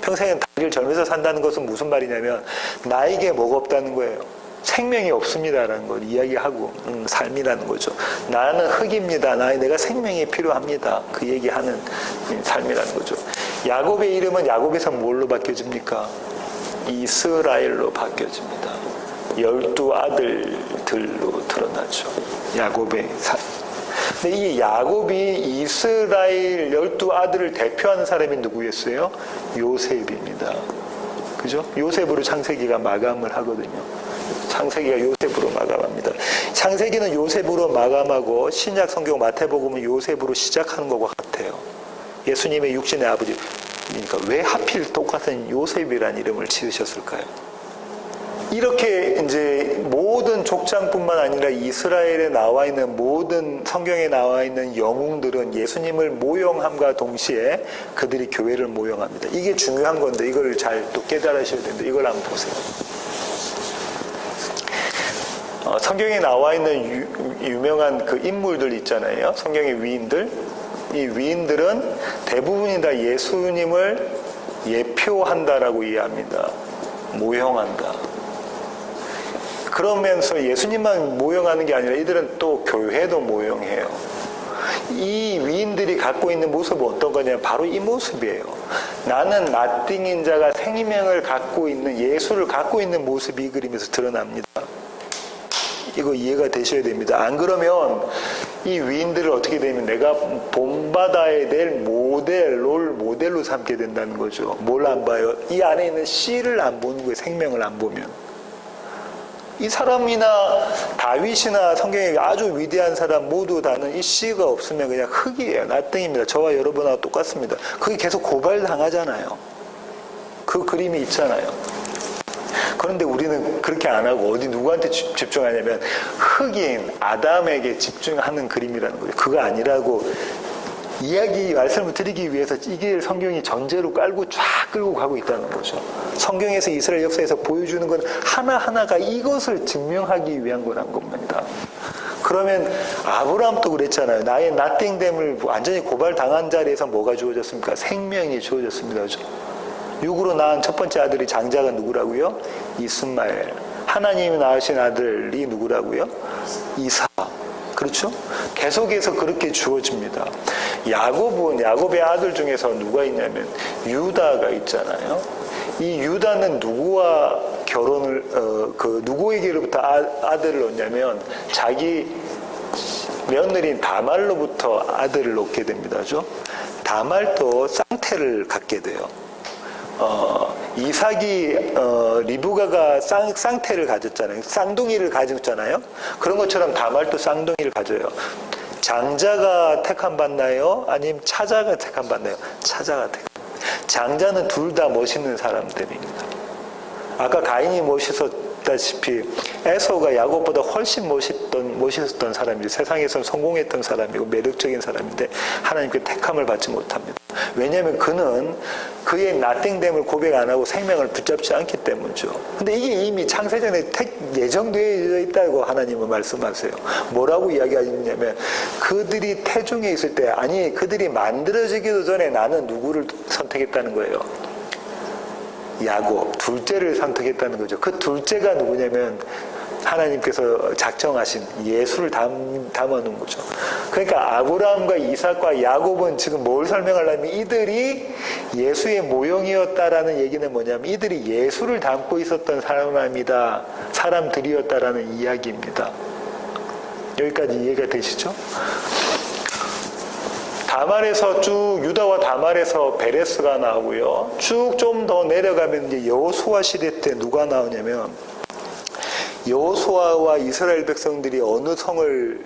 평생은 다리를 절면서 산다는 것은 무슨 말이냐면 나에게 뭐가 없다는 거예요. 생명이 없습니다라는 걸 이야기하고 삶이라는 거죠. 나는 흙입니다. 내가 생명이 필요합니다. 그 얘기하는 삶이라는 거죠. 야곱의 이름은 야곱에서 뭘로 바뀌어집니까? 이스라엘로 바뀌어집니다. 12 아들들로 드러나죠. 야곱의 삶. 근데 이 야곱이 이스라엘 12 아들을 대표하는 사람이 누구였어요? 요셉입니다. 그죠? 요셉으로 창세기가 마감을 하거든요. 창세기가 요셉으로 마감합니다. 창세기는 요셉으로 마감하고 신약 성경 마태복음은 요셉으로 시작하는 것과 같아요. 예수님의 육신의 아버지. 그러니까 왜 하필 똑같은 요셉이라는 이름을 지으셨을까요? 이렇게 이제 모든 족장뿐만 아니라 이스라엘에 나와 있는 모든 성경에 나와 있는 영웅들은 예수님을 모형함과 동시에 그들이 교회를 모형합니다. 이게 중요한 건데 이걸 잘 또 깨달으셔야 되는데 이걸 한번 보세요. 성경에 나와 있는 유명한 그 인물들 있잖아요. 성경의 위인들. 이 위인들은 대부분이 다 예수님을 예표한다라고 이해합니다. 모형한다. 그러면서 예수님만 모형하는 게 아니라 이들은 또 교회도 모형해요. 이 위인들이 갖고 있는 모습은 어떤 거냐면 바로 이 모습이에요. 나는 나띵인 자가 생명을 갖고 있는, 예수를 갖고 있는 모습이 이 그림에서 드러납니다. 이거 이해가 되셔야 됩니다. 안 그러면 이 위인들을 어떻게 되면 내가 본받아야 될 모델, 롤 모델로 삼게 된다는 거죠. 뭘 안 봐요? 이 안에 있는 씨를 안 보는 거예요. 생명을 안 보면. 이 사람이나 다윗이나 성경에 아주 위대한 사람 모두 다는 이 씨가 없으면 그냥 흙이에요. 나띵입니다. 저와 여러분하고 똑같습니다. 그게 계속 고발당하잖아요. 그 그림이 있잖아요. 그런데 우리는 그렇게 안 하고 어디 누구한테 집중하냐면 흙인 아담에게 집중하는 그림이라는 거예요. 그거 아니라고 말씀을 드리기 위해서 이게 성경이 전제로 깔고 쫙 끌고 가고 있다는 거죠. 성경에서 이스라엘 역사에서 보여주는 건 하나하나가 이것을 증명하기 위한 거란 겁니다. 그러면 아브라함도 그랬잖아요. 나의 나띵됨을 완전히 고발당한 자리에서 뭐가 주어졌습니까? 생명이 주어졌습니다. 그렇죠? 육으로 낳은 첫 번째 아들이 장자가 누구라고요? 이스마엘. 하나님이 낳으신 아들이 누구라고요? 이삭. 그렇죠? 계속해서 그렇게 주어집니다. 야곱의 아들 중에서 누가 있냐면 유다가 있잖아요. 이 유다는 누구와 결혼을 누구에게로부터 아들을 얻냐면 자기 며느리인 다말로부터 아들을 얻게 됩니다. 그렇죠? 다말도 쌍태를 갖게 돼요. 이삭이 리브가가 쌍태를 가졌잖아요. 쌍둥이를 가졌잖아요. 그런 것처럼 다말도 쌍둥이를 가져요. 장자가 택함받나요? 아니면 차자가 택함받나요? 차자가 택함. 장자는 둘 다 멋있는 사람들입니다. 아까 가인이 멋있었다시피 에서가 야곱보다 훨씬 멋있었던 사람이죠. 세상에서는 성공했던 사람이고 매력적인 사람인데 하나님께 택함을 받지 못합니다. 왜냐하면 그는 그의 나띵됨을 고백 안 하고 생명을 붙잡지 않기 때문이죠. 근데 이게 이미 창세전에 예정되어 있다고 하나님은 말씀하세요. 뭐라고 이야기하냐면 그들이 태중에 있을 때, 아니 그들이 만들어지기도 전에 나는 누구를 선택했다는 거예요. 야곱, 둘째를 선택했다는 거죠. 그 둘째가 누구냐면 하나님께서 작정하신 예수를 담아놓은 거죠. 그러니까 아브라함과 이삭과 야곱은 지금 뭘 설명하려면 이들이 예수의 모형이었다라는 얘기는 뭐냐면 이들이 예수를 담고 있었던 사람들이었다라는 이야기입니다. 여기까지 이해가 되시죠? 다말에서 쭉 유다와 다말에서 베레스가 나오고요. 쭉 좀 더 내려가면 이제 여호수아 시대 때 누가 나오냐면 여호수아와 이스라엘 백성들이 어느 성을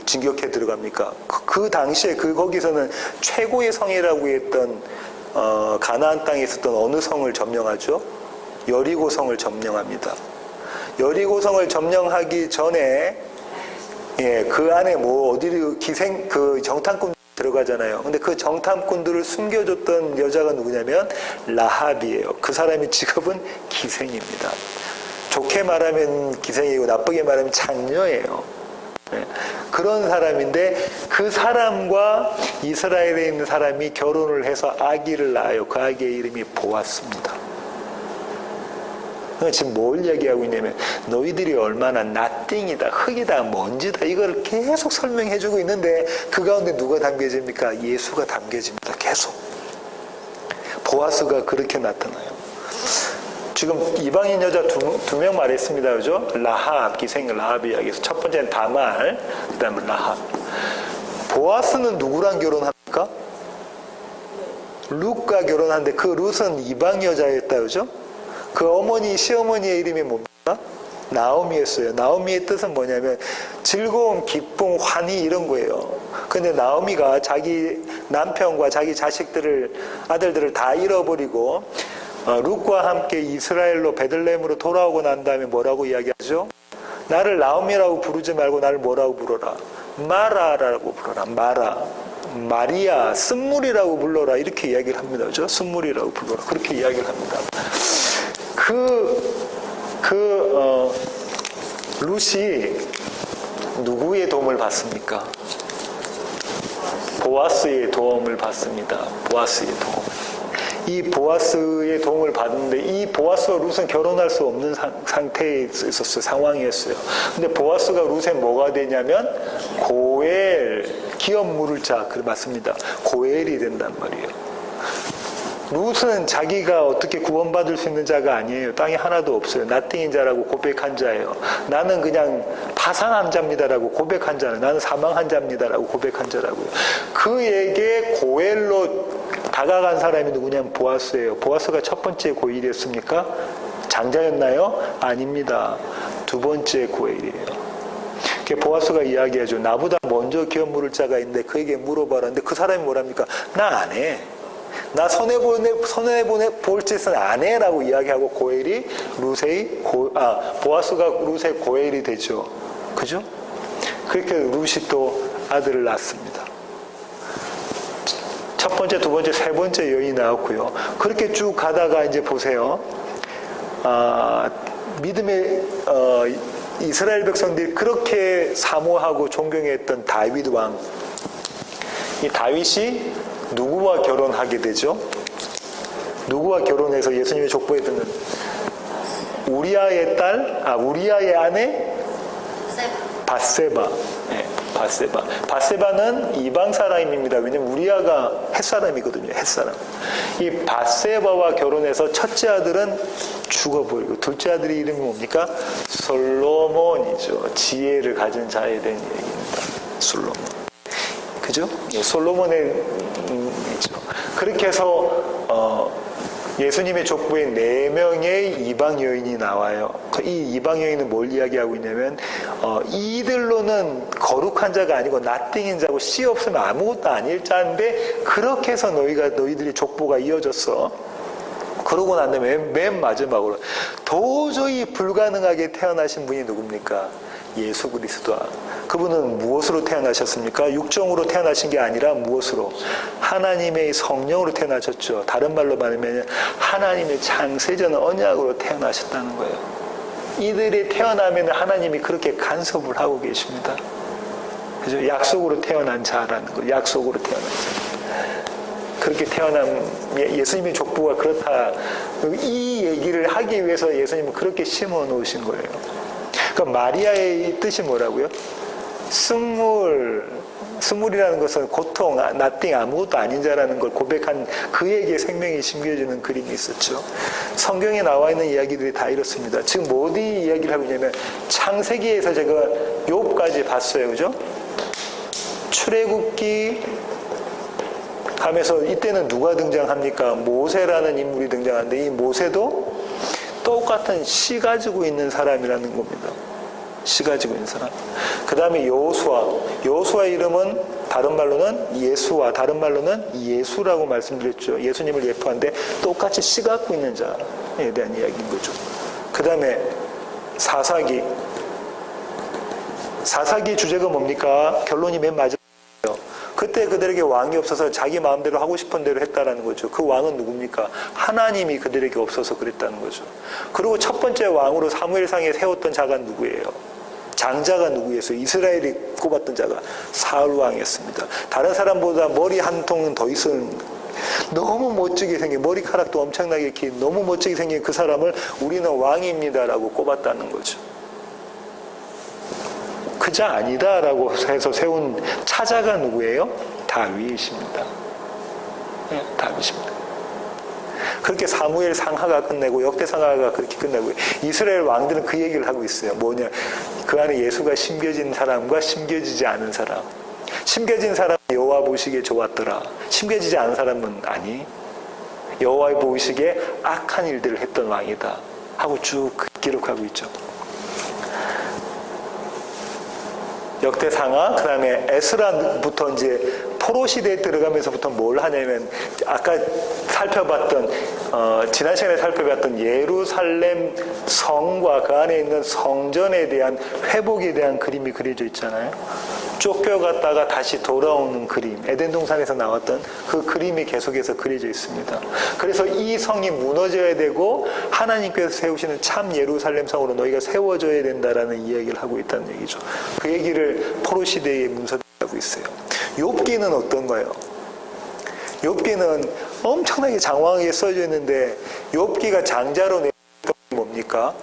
진격해 들어갑니까? 그 당시에 거기서는 최고의 성이라고 했던 가나안 땅에 있었던 어느 성을 점령하죠? 여리고 성을 점령합니다. 여리고 성을 점령하기 전에 그 안에 그 정탐꾼 들어가잖아요. 근데 그 정탐꾼들을 숨겨줬던 여자가 누구냐면 라합이에요. 그 사람의 직업은 기생입니다. 좋게 말하면 기생이고 나쁘게 말하면 창녀예요. 예. 그런 사람인데 그 사람과 이스라엘에 있는 사람이 결혼을 해서 아기를 낳아요. 그 아기의 이름이 보아스입니다. 지금 뭘 얘기하고 있냐면 너희들이 얼마나 나띵이다, 흙이다, 먼지다 이걸 계속 설명해주고 있는데 그 가운데 누가 담겨집니까? 예수가 담겨집니다. 계속. 보아스가 그렇게 나타나요. 지금 이방인 여자 두 명 말했습니다. 그죠? 라합, 기생 라합 이야기에서 첫 번째는 다말, 그 다음에 라합. 보아스는 누구랑 결혼합니까? 룻과 결혼하는데 그 룻은 이방 여자였다. 그죠? 그 어머니, 시어머니의 이름이 뭡니까? 나오미였어요. 나오미의 뜻은 뭐냐면 즐거움, 기쁨, 환희 이런 거예요. 근데 나오미가 자기 남편과 자기 아들들을 다 잃어버리고 룻과 함께 이스라엘로 베들레헴으로 돌아오고 난 다음에 뭐라고 이야기하죠? 나를 나오미라고 부르지 말고 나를 뭐라고 불러라? 마라라고 불러라. 마리아, 쓴물이라고 불러라. 이렇게 이야기를 합니다. 그죠? 쓴물이라고 불러라. 그렇게 이야기를 합니다. 룻이 누구의 도움을 받습니까? 보아스의 도움을 받습니다. 보아스의 도움. 이 보아스의 도움을 받는데 이 보아스와 룻은 결혼할 수 없는 상태에 있었어요. 상황이었어요. 근데 보아스가 룻에 뭐가 되냐면 고엘, 기업 물을 자, 그 맞습니다. 고엘이 된단 말이에요. 룻은 자기가 어떻게 구원받을 수 있는 자가 아니에요. 땅에 하나도 없어요. 나띵인 자라고 고백한 자예요. 나는 그냥 파산한 자입니다라고 고백한 자는 나는 사망한 자입니다라고 고백한 자라고요. 그에게 고엘로 다가간 사람이 누구냐면 보아스예요. 보아스가 첫 번째 고엘이었습니까? 장자였나요? 아닙니다. 두 번째 고엘이에요. 보아스가 이야기하죠. 나보다 먼저 기업 물을 자가 있는데 그에게 물어봐라. 근데 그 사람이 뭐랍니까? 나 안 해. 나 손해볼 짓은 안 해라고 이야기하고 고엘이 보아스가 룻의 고엘이 되죠. 그죠? 그렇게 룻이 또 아들을 낳습니다. 첫 번째, 두 번째, 세 번째 여인이 나왔고요. 그렇게 쭉 가다가 이제 보세요. 믿음의 이스라엘 백성들이 그렇게 사모하고 존경했던 다윗 왕. 이 다윗이 누구와 결혼하게 되죠? 누구와 결혼해서 예수님의 족보에 드는 우리아의 아내 밧세바. 네, 밧세바. 밧세바는 이방 사람입니다. 왜냐면 우리아가 햇사람이거든요. 햇사람. 이 밧세바와 결혼해서 첫째 아들은 죽어버리고 둘째 아들의 이름이 뭡니까? 솔로몬이죠. 지혜를 가진 자에 대한 얘기입니다. 솔로몬. 그죠? 솔로몬의 이죠. 그렇게 해서 예수님의 족보에 4명의 이방 여인이 나와요. 이 이방 여인은 뭘 이야기하고 있냐면 이들로는 거룩한 자가 아니고 나띵인 자고 씨 없으면 아무것도 아닐 자인데 그렇게 해서 너희들의 족보가 이어졌어. 그러고 난 다음에 맨 마지막으로 도저히 불가능하게 태어나신 분이 누굽니까? 예수 그리스도. 그분은 무엇으로 태어나셨습니까? 육정으로 태어나신 게 아니라 무엇으로? 하나님의 성령으로 태어나셨죠. 다른 말로 말하면 하나님의 창세전 언약으로 태어나셨다는 거예요. 이들이 태어나면 하나님이 그렇게 간섭을 하고 계십니다. 그죠? 약속으로 태어난 자라는 거예요. 약속으로 태어난 자. 그렇게 태어난 예수님의 족보가 그렇다. 이 얘기를 하기 위해서 예수님은 그렇게 심어 놓으신 거예요. 그럼 마리아의 뜻이 뭐라고요? 스물이라는 것은 고통, 나띵, 아무것도 아닌 자라는 걸 고백한 그에게 생명이 심겨지는 그림이 있었죠. 성경에 나와 있는 이야기들이 다 이렇습니다. 지금 어디 이야기를 하고 있냐면 창세기에서 제가 욥까지 봤어요. 그죠? 출애굽기 하면서 이때는 누가 등장합니까? 모세라는 인물이 등장하는데 이 모세도 똑같은 씨 가지고 있는 사람이라는 겁니다. 씨 가지고 있는 사람. 그 다음에 여호수아의 이름은 다른 말로는 예수와 다른 말로는 예수라고 말씀드렸죠. 예수님을 예표하는데 똑같이 씨 갖고 있는 자에 대한 이야기인 거죠. 그 다음에 사사기 주제가 뭡니까? 결론이 맨 마지막이에요. 그 그때 그들에게 왕이 없어서 자기 마음대로 하고 싶은 대로 했다라는 거죠. 그 왕은 누굽니까? 하나님이 그들에게 없어서 그랬다는 거죠. 그리고 첫 번째 왕으로 사무엘상에 세웠던 자가 누구예요? 장자가 누구였어요? 이스라엘이 꼽았던 자가 사울 왕이었습니다. 다른 사람보다 머리 한 통은 더 있었는, 너무 멋지게 생긴, 머리카락도 엄청나게 긴, 너무 멋지게 생긴 그 사람을 우리는 왕입니다라고 꼽았다는 거죠. 그자 아니다라고 해서 세운 차자가 누구예요? 다윗입니다. 네, 다윗입니다. 그렇게 사무엘 상하가 끝내고 역대 상하가 그렇게 끝내고 이스라엘 왕들은 그 얘기를 하고 있어요. 뭐냐? 그 안에 예수가 심겨진 사람과 심겨지지 않은 사람. 심겨진 사람은 여호와 보시기에 좋았더라. 심겨지지 않은 사람은 아니. 여호와 보시기에 악한 일들을 했던 왕이다. 하고 쭉 기록하고 있죠. 역대상하, 그 다음에 에스라부터 이제 포로 시대에 들어가면서부터 뭘 하냐면, 아까 지난 시간에 살펴봤던 예루살렘 성과 그 안에 있는 성전에 대한 회복에 대한 그림이 그려져 있잖아요. 쫓겨갔다가 다시 돌아오는 그림, 에덴 동산에서 나왔던 그 그림이 계속해서 그려져 있습니다. 그래서 이 성이 무너져야 되고 하나님께서 세우시는 참 예루살렘 성으로 너희가 세워져야 된다라는 이야기를 하고 있다는 얘기죠. 그 얘기를 포로 시대의 문서들이 하고 있어요. 욥기는 어떤가요? 욥기는 엄청나게 장황하게 써져 있는데, 욥기가 장자로 내세웠던 게 뭡니까?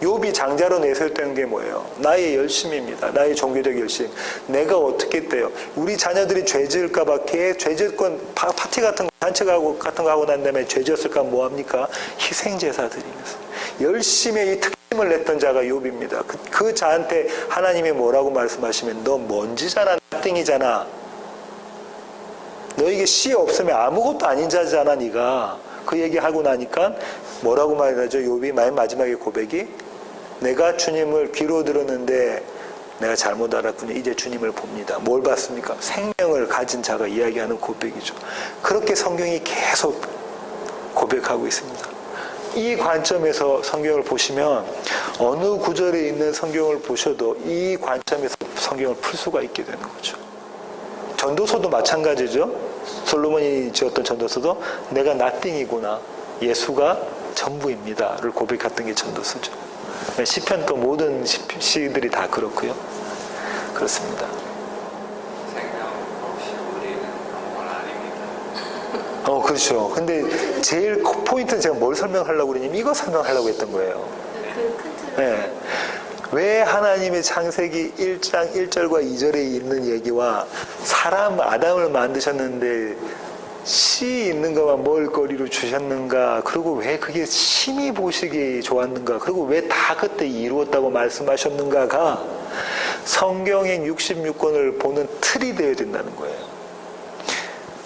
욥이 장자로 내세웠다는 게 뭐예요? 나의 열심입니다. 나의 종교적 열심. 내가 어떻게 했대요? 우리 자녀들이 죄 지을까 봐 죄 짓건 파티 같은 거, 단체 같은 거 하고 난 다음에 죄 지었을까 뭐 합니까? 희생제사 드리면서. 열심의 이 특심을 냈던 자가 욥입니다. 그 자한테 하나님이 뭐라고 말씀하시면, 너 먼지잖아, 땡이잖아. 너에게 씨 없으면 아무것도 아닌 자잖아, 네가. 그 얘기하고 나니까 뭐라고 말하죠? 욥이 맨 마지막에 고백이, 내가 주님을 귀로 들었는데 내가 잘못 알았군요. 이제 주님을 봅니다. 뭘 봤습니까? 생명을 가진 자가 이야기하는 고백이죠. 그렇게 성경이 계속 고백하고 있습니다. 이 관점에서 성경을 보시면 어느 구절에 있는 성경을 보셔도 이 관점에서 성경을 풀 수가 있게 되는 거죠. 전도서도 마찬가지죠. 솔로몬이 지었던 전도서도 내가 nothing이구나, 예수가 전부입니다를 고백했던 게 전도서죠. 시편도 모든 시들이 다 그렇고요. 그렇습니다. 생명 없이 우리는 아무건 아닙니다. 그렇죠. 근데 제일 포인트는 제가 뭘 설명하려고 그러냐면 이거 설명하려고 했던 거예요. 네. 왜 하나님의 창세기 1장 1절과 2절에 있는 얘기와 사람 아담을 만드셨는데 씨 있는 것만 먹을거리로 주셨는가, 그리고 왜 그게 심히 보시기 좋았는가, 그리고 왜 다 그때 이루었다고 말씀하셨는가가 성경의 66권을 보는 틀이 되어야 된다는 거예요.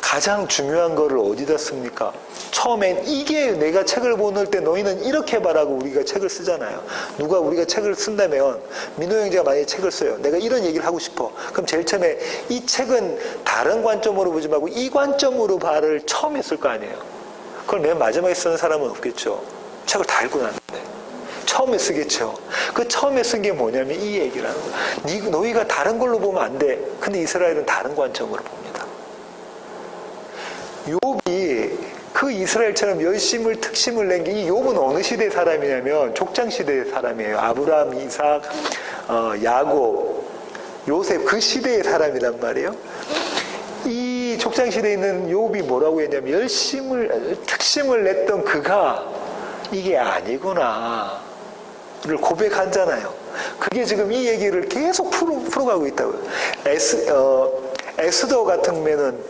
가장 중요한 거를 어디다 씁니까? 처음엔 이게 내가 책을 보낼 때 너희는 이렇게 봐라고 우리가 책을 쓰잖아요. 누가 우리가 책을 쓴다면, 민호 형제가 만약에 책을 써요. 내가 이런 얘기를 하고 싶어. 그럼 제일 처음에 이 책은 다른 관점으로 보지 말고 이 관점으로 봐를 처음에 쓸 거 아니에요. 그걸 맨 마지막에 쓰는 사람은 없겠죠. 책을 다 읽고 났는데. 처음에 쓰겠죠. 그 처음에 쓴 게 뭐냐면 이 얘기를 하는 거예요. 너희가 다른 걸로 보면 안 돼. 근데 이스라엘은 다른 관점으로 봅니다. 욥이 그 이스라엘처럼 열심을 특심을 낸 게, 이 욥은 어느 시대 사람이냐면 족장 시대의 사람이에요. 아브라함, 이삭, 야곱, 요셉, 그 시대의 사람이란 말이에요. 이 족장 시대에 있는 욥이 뭐라고 했냐면 특심을 냈던 그가 이게 아니구나 를 고백하잖아요. 그게 지금 이 얘기를 계속 풀어가고 있다고요. 에스더 같은 면은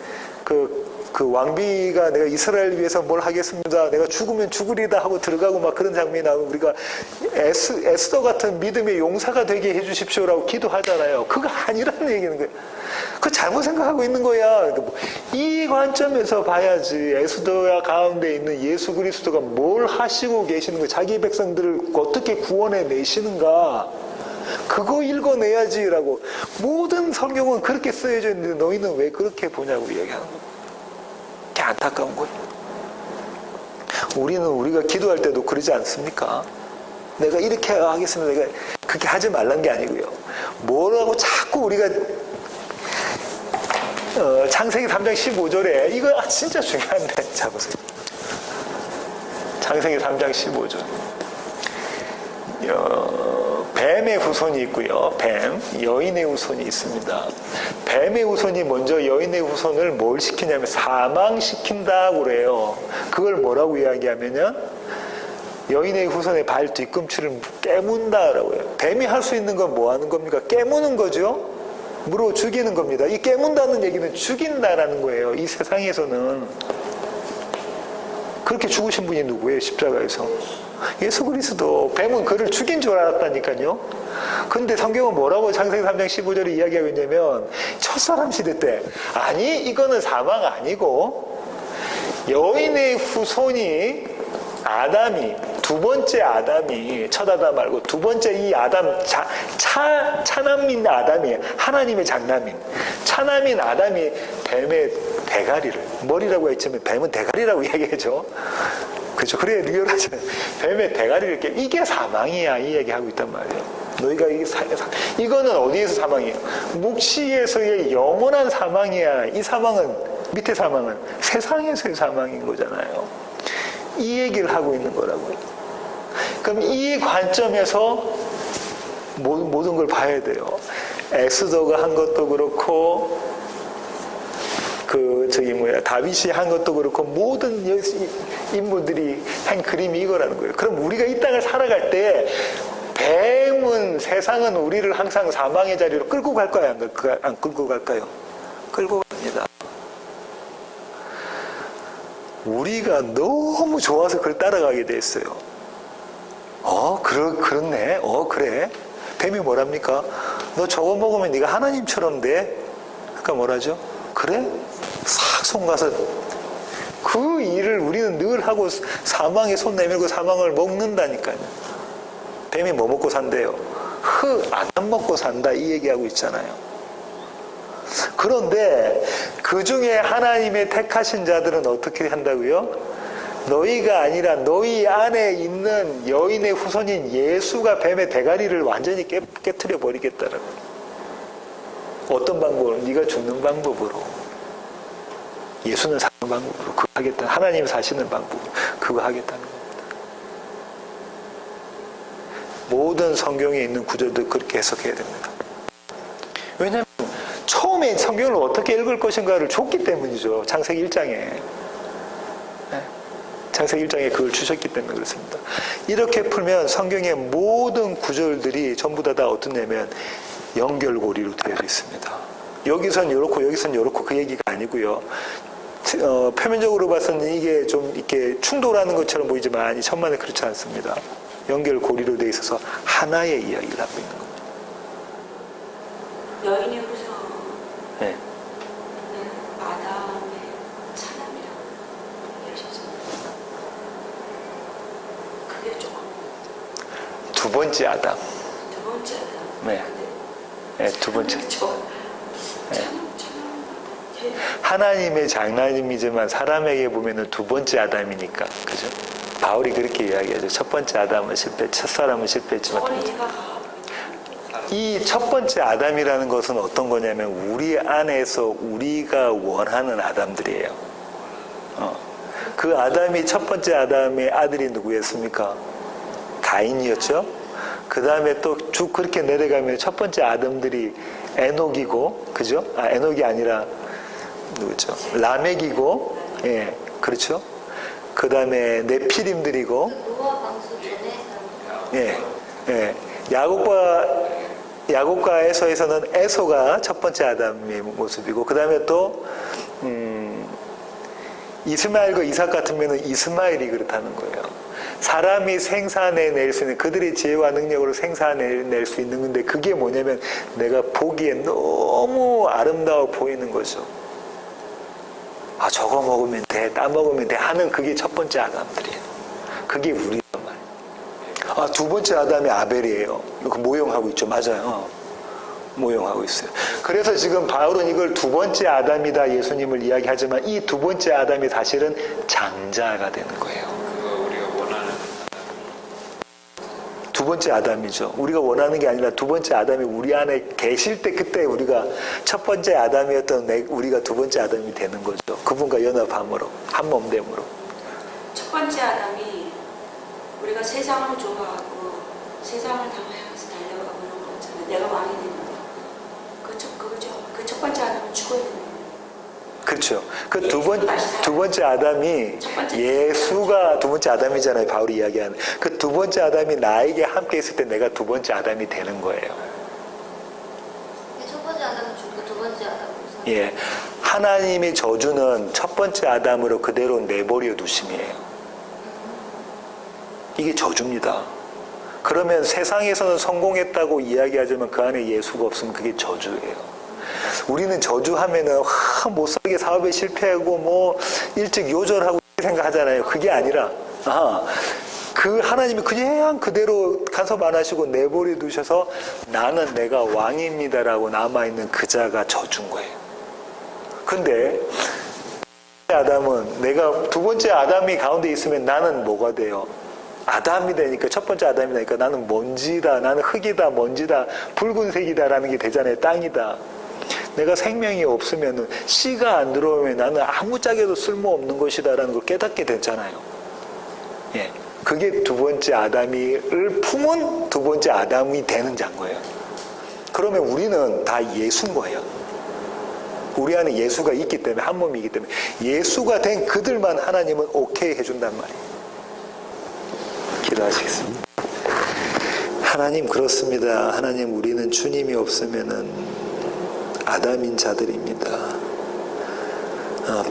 그 왕비가 내가 이스라엘 위해서 뭘 하겠습니다, 내가 죽으면 죽으리다 하고 들어가고 막 그런 장면이 나오면 우리가 에스더 같은 믿음의 용사가 되게 해주십시오라고 기도하잖아요. 그거 아니라는 얘기는 거예요. 그거 잘못 생각하고 있는 거야. 이 관점에서 봐야지 에스더 가운데 있는 예수 그리스도가 뭘 하시고 계시는 거야, 자기 백성들을 어떻게 구원해 내시는가, 그거 읽어내야지라고. 모든 성경은 그렇게 쓰여져 있는데 너희는 왜 그렇게 보냐고 이야기하는 거야. 안타까운 거예요. 우리가 기도할 때도 그러지 않습니까? 내가 이렇게 하겠습니다. 내가 그렇게 하지 말라는 게 아니고요. 뭐라고 자꾸 우리가 창세기 3장 15절에 이거 진짜 중요한데 자 보세요. 창세기 3장 15절. 뱀의 후손이 있고요. 뱀, 여인의 후손이 있습니다. 뱀의 후손이 먼저 여인의 후손을 뭘 시키냐면 사망시킨다고 그래요. 그걸 뭐라고 이야기하면요. 여인의 후손의 발 뒤꿈치를 깨문다라고 해요. 뱀이 할 수 있는 건 뭐 하는 겁니까? 깨무는 거죠. 물어 죽이는 겁니다. 이 깨문다는 얘기는 죽인다라는 거예요. 이 세상에서는. 그렇게 죽으신 분이 누구예요? 십자가에서. 예수 그리스도. 뱀은 그를 죽인 줄 알았다니까요. 근데 성경은 뭐라고 창세기 3장 15절에 이야기하고 있냐면 첫사람 시대 때 아니 이거는 사망 아니고 여인의 후손이 아담이 두 번째 아담이 첫 아담 말고 두 번째 이 아담 차남인 아담이 하나님의 장남인 차남인 아담이 뱀의 대가리를 머리라고 했지만 뱀은 대가리라고 이야기하죠. 그렇죠. 그래 리얼하잖아요. 뱀의 대가리를 깨 이게 사망이야 이 얘기하고 있단 말이에요. 너희가 이거는 어디에서 사망이에요? 묵시에서의 영원한 사망이야. 이 사망은 밑에 사망은 세상에서의 사망인 거잖아요. 이 얘기를 하고 있는 거라고요. 그럼 이 관점에서 모든 걸 봐야 돼요. 엑소더가 한 것도 그렇고 다윗이 한 것도 그렇고 모든 인물들이 한 그림이 이거라는 거예요. 그럼 우리가 이 땅을 살아갈 때 뱀은 세상은 우리를 항상 사망의 자리로 끌고 갈까요? 안 끌고 갈까요? 끌고 갑니다. 우리가 너무 좋아서 그걸 따라가게 됐어요. 그렇네. 그래. 뱀이 뭐랍니까? 너 저거 먹으면 네가 하나님처럼 돼. 그러니까 뭐라죠? 그래? 싹 손가서 그 일을 우리는 늘 하고 사망에 손 내밀고 사망을 먹는다니까요. 뱀이 뭐 먹고 산대요? 안 먹고 산다 이 얘기하고 있잖아요. 그런데 그 중에 하나님의 택하신 자들은 어떻게 한다고요? 너희가 아니라 너희 안에 있는 여인의 후손인 예수가 뱀의 대가리를 완전히 깨트려 버리겠다라고. 어떤 방법으로? 네가 죽는 방법으로. 예수는 사는 방법으로 그거 하겠다. 하나님 사시는 방법으로 그거 하겠다는 겁니다. 모든 성경에 있는 구절도 그렇게 해석해야 됩니다. 왜냐하면 처음에 성경을 어떻게 읽을 것인가를 줬기 때문이죠. 창세기 1장에. 창세기 1장에 그걸 주셨기 때문에 그렇습니다. 이렇게 풀면 성경의 모든 구절들이 전부 다 어떠냐면 연결고리로 되어 있습니다. 여기선 요렇고 여기선 요렇고 그 얘기가 아니고요. 표면적으로 봐서는 이게 좀 이렇게 충돌하는 것처럼 보이지만 이 천만에 그렇지 않습니다. 연결고리로 되어 있어서 하나의 이야기를 하고 있는 겁니다. 여인의 후손 네. 아담의 차남이라고 얘기하셨잖아요. 그게 조금 두 번째 아담. 두 번째 아담. 네. 네, 두 번째. 네. 하나님의 장남이지만 사람에게 보면은 두 번째 아담이니까, 그죠? 바울이 그렇게 이야기하죠. 첫 번째 아담은 첫사람은 실패했지만 이 첫 번째 아담이라는 것은 어떤 거냐면 우리 안에서 우리가 원하는 아담들이에요. 그 아담이 첫 번째 아담의 아들이 누구였습니까? 가인이었죠. 그 다음에 또 쭉 그렇게 내려가면 첫 번째 아담들이 에녹이고, 그죠? 에녹이 아니라 누구죠? 라멕이고, 예, 그렇죠. 그 다음에 네피림들이고, 예, 예, 야곱과 에서에서는 에서가 첫 번째 아담의 모습이고, 그 다음에 또 이스마엘과 이삭 같으면 이스마엘이 그렇다는 거예요. 사람이 생산해낼 수 있는 그들의 지혜와 능력으로 생산해낼 수 있는 건데 그게 뭐냐면 내가 보기에 너무 아름다워 보이는 거죠. 저거 먹으면 돼, 따 먹으면 돼 하는 그게 첫 번째 아담들이에요. 그게 우리란 말이에요. 두 번째 아담이 아벨이에요. 이거 모형하고 있죠. 맞아요. 모형하고 있어요. 그래서 지금 바울은 이걸 두 번째 아담이다 예수님을 이야기하지만 이 두 번째 아담이 사실은 장자가 되는 거예요. 그거 우리가 원하는 두 번째 아담이죠. 우리가 원하는 게 아니라 두 번째 아담이 우리 안에 계실 때 그때 우리가 첫 번째 아담이었던 우리가 두 번째 아담이 되는 거죠. 그분과 연합함으로, 한 몸됨으로. 첫 번째 아담이 우리가 세상을 좋아하고 세상을 향해서 달려가고 이런 거 있잖아요. 내가 왕이 되는 거. 그거죠. 그 첫 번째 아담은 죽어야 되는 거예요. 그렇죠. 그 두 번째 아담이 첫 번째 예수가 두 번째 아담이잖아요. 바울이 이야기하는. 그 두 번째 아담이 나에게 함께 있을 때 내가 두 번째 아담이 되는 거예요. 첫 번째 아담은 죽고 두 번째 아담은 예. 하나님의 저주는 첫 번째 아담으로 그대로 내버려 두심이에요. 이게 저주입니다. 그러면 세상에서는 성공했다고 이야기하지만 그 안에 예수가 없으면 그게 저주예요. 우리는 저주하면은 못 살게 사업에 실패하고 뭐 일찍 요절하고 생각하잖아요. 그게 아니라 그 하나님이 그냥 그대로 간섭 안 하시고 내버려 두셔서 나는 내가 왕입니다라고 남아있는 그 자가 저주인 거예요. 근데 아담은 내가 두 번째 아담이 가운데 있으면 나는 뭐가 돼요? 아담이 되니까 첫 번째 아담이 되니까 나는 먼지다, 나는 흙이다, 먼지다, 붉은색이다라는 게 되잖아요. 땅이다. 내가 생명이 없으면 씨가 안 들어오면 나는 아무짝에도 쓸모없는 것이다라는 걸 깨닫게 됐잖아요. 예, 그게 두 번째 아담이를 품은 두 번째 아담이 되는 자인 거예요. 그러면 우리는 다 예수인 거예요. 우리 안에 예수가 있기 때문에 한 몸이기 때문에 예수가 된 그들만 하나님은 오케이 해준단 말이에요. 기도하시겠습니다. 하나님 그렇습니다. 하나님 우리는 주님이 없으면은 아담인 자들입니다.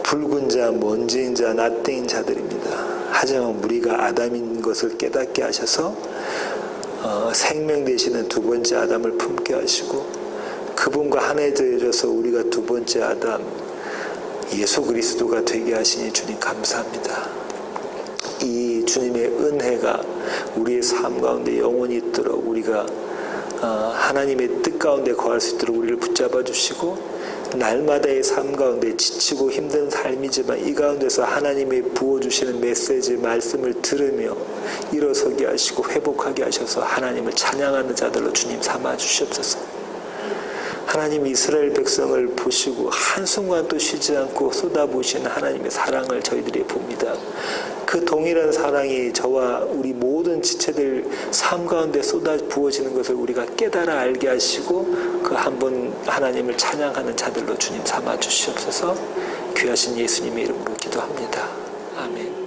붉은 자, 먼지인 자, 낫땡인 자들입니다. 하지만 우리가 아담인 것을 깨닫게 하셔서 생명 되시는 두 번째 아담을 품게 하시고 그분과 하나되어져서 우리가 두 번째 아담 예수 그리스도가 되게 하시니 주님 감사합니다. 이 주님의 은혜가 우리의 삶 가운데 영원히 있도록 우리가 하나님의 뜻 가운데 거할 수 있도록 우리를 붙잡아 주시고 날마다의 삶 가운데 지치고 힘든 삶이지만 이 가운데서 하나님이 부어주시는 메시지 말씀을 들으며 일어서게 하시고 회복하게 하셔서 하나님을 찬양하는 자들로 주님 삼아 주시옵소서. 하나님 이스라엘 백성을 보시고 한순간도 쉬지 않고 쏟아부으시는 하나님의 사랑을 저희들이 봅니다. 그 동일한 사랑이 저와 우리 모든 지체들 삶 가운데 쏟아 부어지는 것을 우리가 깨달아 알게 하시고 그 한 분 하나님을 찬양하는 자들로 주님 삼아 주시옵소서. 귀하신 예수님의 이름으로 기도합니다. 아멘.